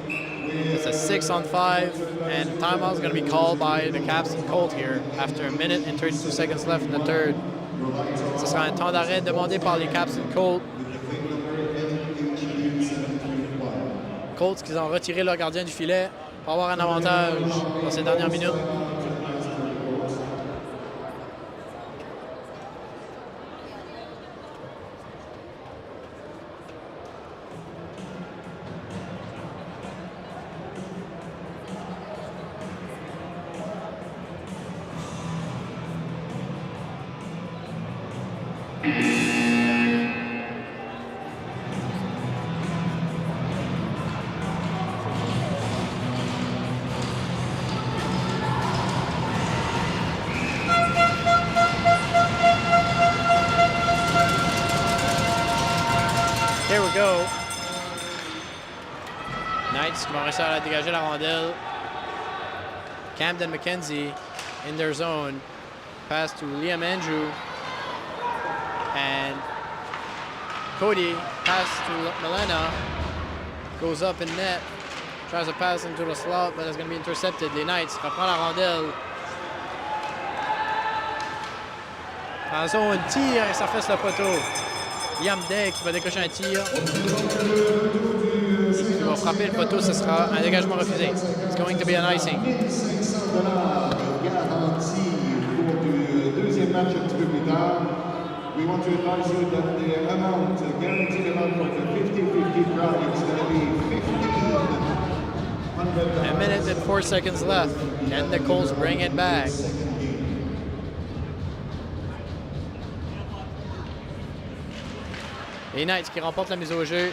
Speaker 4: It's a 6-on-5, and timeout is gonna be called by the Capstone Colts here after a minute and 32 seconds left in the third. Ce sera un temps d'arrêt demandé par les Capstone Colts. Colts qui ont retiré leur gardien du filet pour avoir un avantage dans ces dernières minutes. Here we go. Knights qui vont réussir à dégager la rondelle. Camden McKenzie in their zone. Pass to Liam Andrew. And Cody pass to Milena. Goes up in net. Tries to pass into the slot, but it's going to be intercepted. Les Knights reprend la rondelle. En zone, tir et ça fait le poteau. Liam Day qui va décocher un tir. Il va frapper le poteau, ce sera un dégagement refusé. It's going to be an icing.
Speaker 1: Deuxième match un petit peu plus tard. We want to advise you that the amount, the guaranteed amount for the 50-50 prize is going to be $1,500.
Speaker 4: A minute and 4 seconds left. Can the Colts bring it back? Les Knights qui remportent la mise au jeu.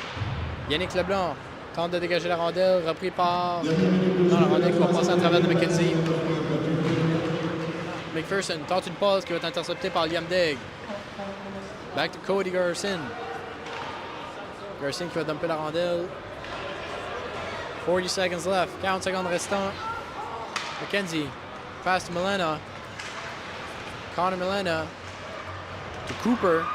Speaker 4: Yannick Leblanc tente de dégager la rondelle, repris par... Non, la rondelle qui va passer à travers de McKenzie. McPherson tente une passe qui va être interceptée par Liam Degg. Back to Cody Garcin. Garcin qui va dumper la rondelle. 40 seconds left. 40 secondes restants. McKenzie. Pass to Milena. Connor Milena. To Cooper.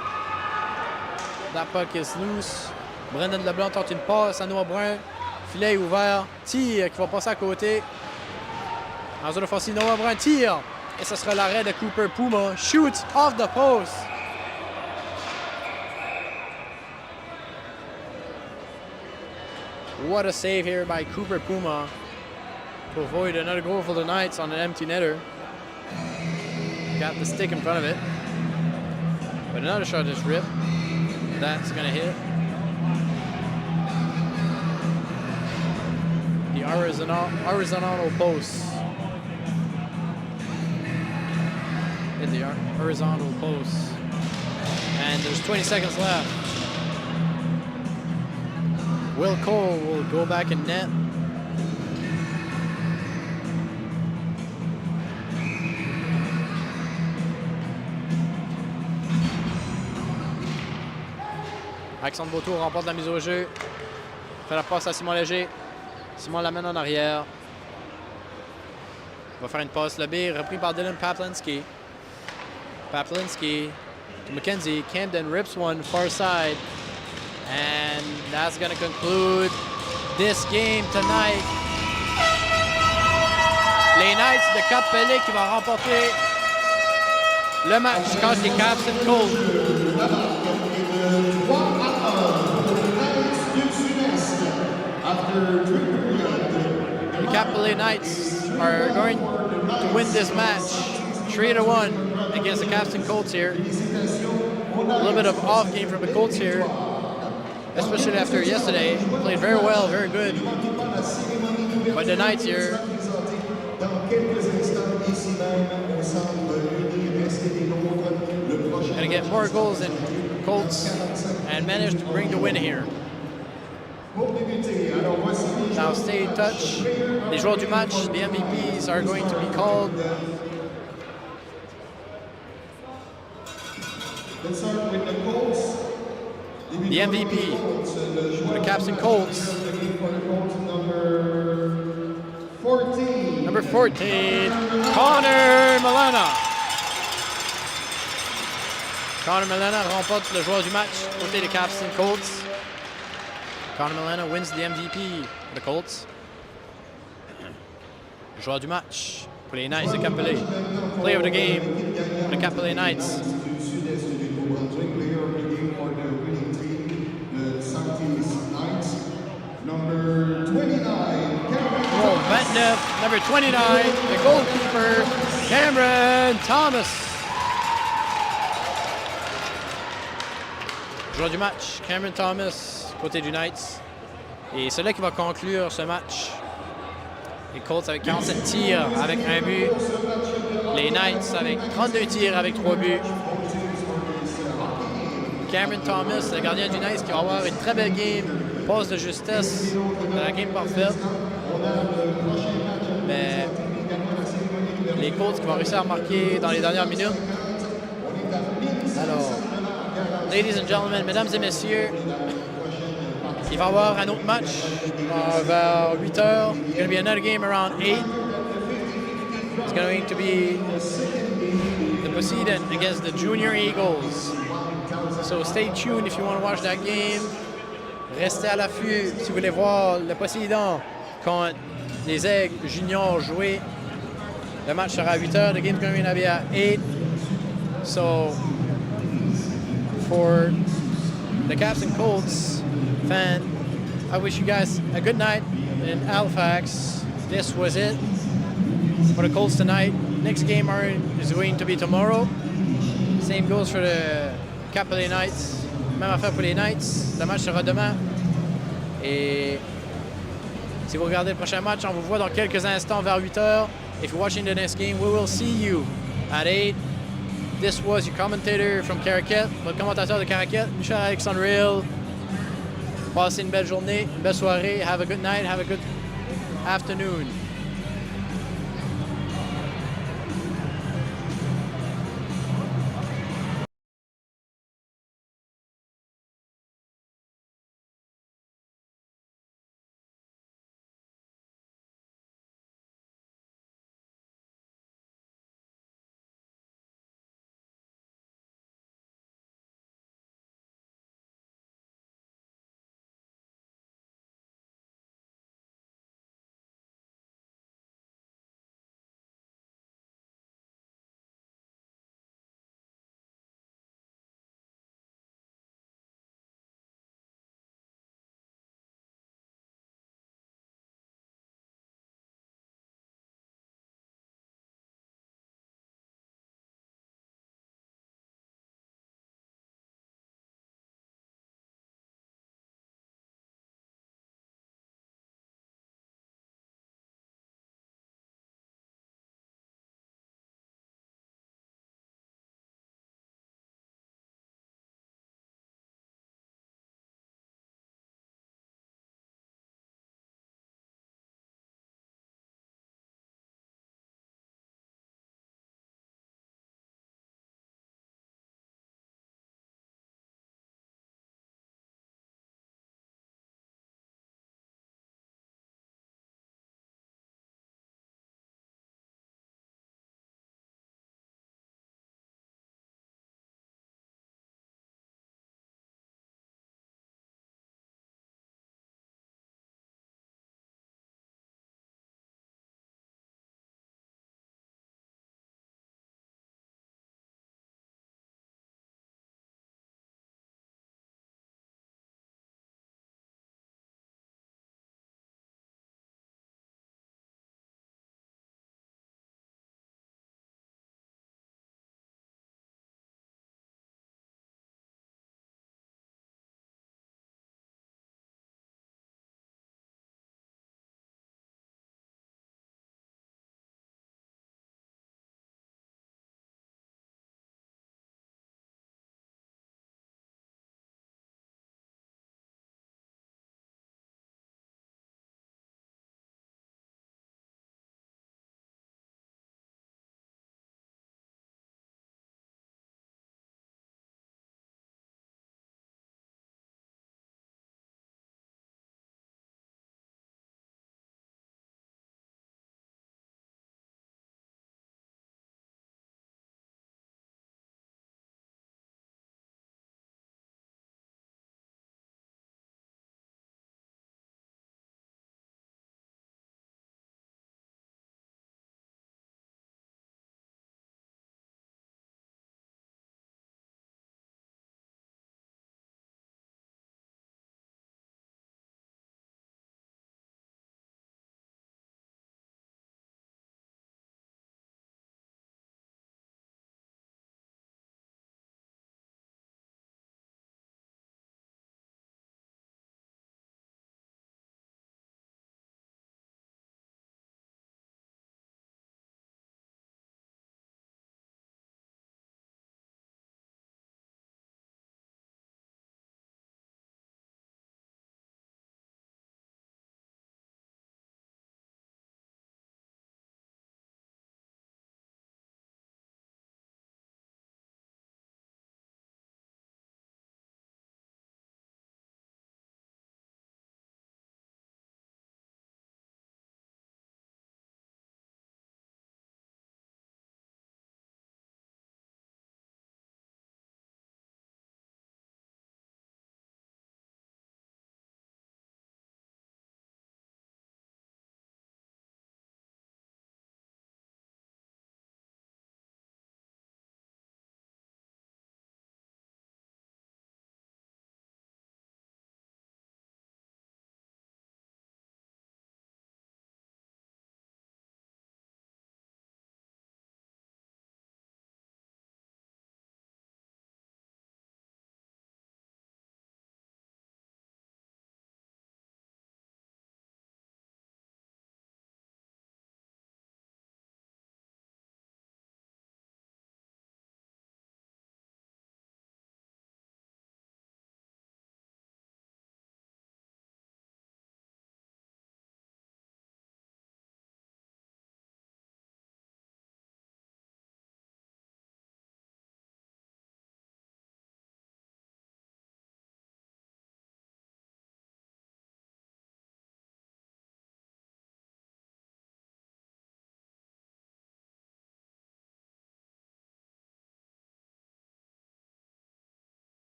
Speaker 4: That puck is loose. Brendan Leblanc tente une passe à Noah Brun. Filet ouvert. Tir qui va passer à côté. En zone offensive, Noah Brun tire. Et ce sera l'arrêt de Cooper Puma. Shoots off the post. What a save here by Cooper Puma to avoid another goal for the Knights on an empty netter. Got the stick in front of it. But another shot is ripped. That's going to hit. The horizontal post. Hit the horizontal post. And there's 20 seconds left. Will Cole will go back in net. Alexandre Beautour remporte la mise au jeu. Fait la passe à Simon Léger. Simon l'amène en arrière. Va faire une passe lobée, repris par Dylan Paplinski. Paplinski to McKenzie. Camden rips one far side. And that's going to conclude this game tonight. Les Knights de Cap-Pelé qui vont remporter le match contre les Capstone Colts. The Cap-Pelé Knights are going to win this match 3-1 against the Capstone Colts here. A little bit of off game from the Colts here, especially after yesterday. Played very well, very good. But the Knights here gonna get more goals than Colts and manage to bring the win here. Now stay in touch. Les joueurs du match, the MVPs are going to be called.
Speaker 1: Let's start with the Colts.
Speaker 4: The MVP for the Capstone Colts. Number 14, Connor Milena. Connor Milena remporte le joueur du match côté des Capstone Colts. Connor Milena wins the MVP for the Colts. Le joueur du match pour les Knights de Cap-Pelé. Player of the game for the Cap-Pelé Knights.
Speaker 1: Number 29,
Speaker 4: Oh, 29, number 29, the goalkeeper, Cameron Thomas. Joueur du match, Cameron Thomas, côté du Knights. Et c'est là qui va conclure ce match. Les Colts avec 47 tirs avec un but. Les Knights avec 32 tirs avec 3 buts. Cameron Thomas, le gardien du Knights, qui va avoir une très belle game. Passe de justesse dans la game parfaite. Mais les Colts qui vont réussir à marquer dans les dernières minutes. Alors, ladies and gentlemen, mesdames et messieurs, il va y avoir un autre match vers 8 heures. It's going to be another game around 8. It's going to be the Poseidon against the Junior Eagles. So stay tuned if you want to watch that game. Restez à l'affût si vous voulez voir le Poseidon contre les Aigles juniors jouer. Le match sera à 8 heures. The game's going to be at 8. So, for the Capstone Colts fan, I wish you guys a good night in Halifax. This was it for the Colts tonight. Next game is going to be tomorrow. Same goes for the Cap-Pelé Knights. Même affaire pour les Knights. Le match sera demain. Et si vous regardez le prochain match, on vous voit dans quelques instants vers 8 heures. If you're watching the next game, we will see you at 8 this was your commentator from Caraquet, votre commentateur de Caraquet, Michel-Alexandre. Passez une belle journée, une belle soirée. Have a good night, have a good afternoon.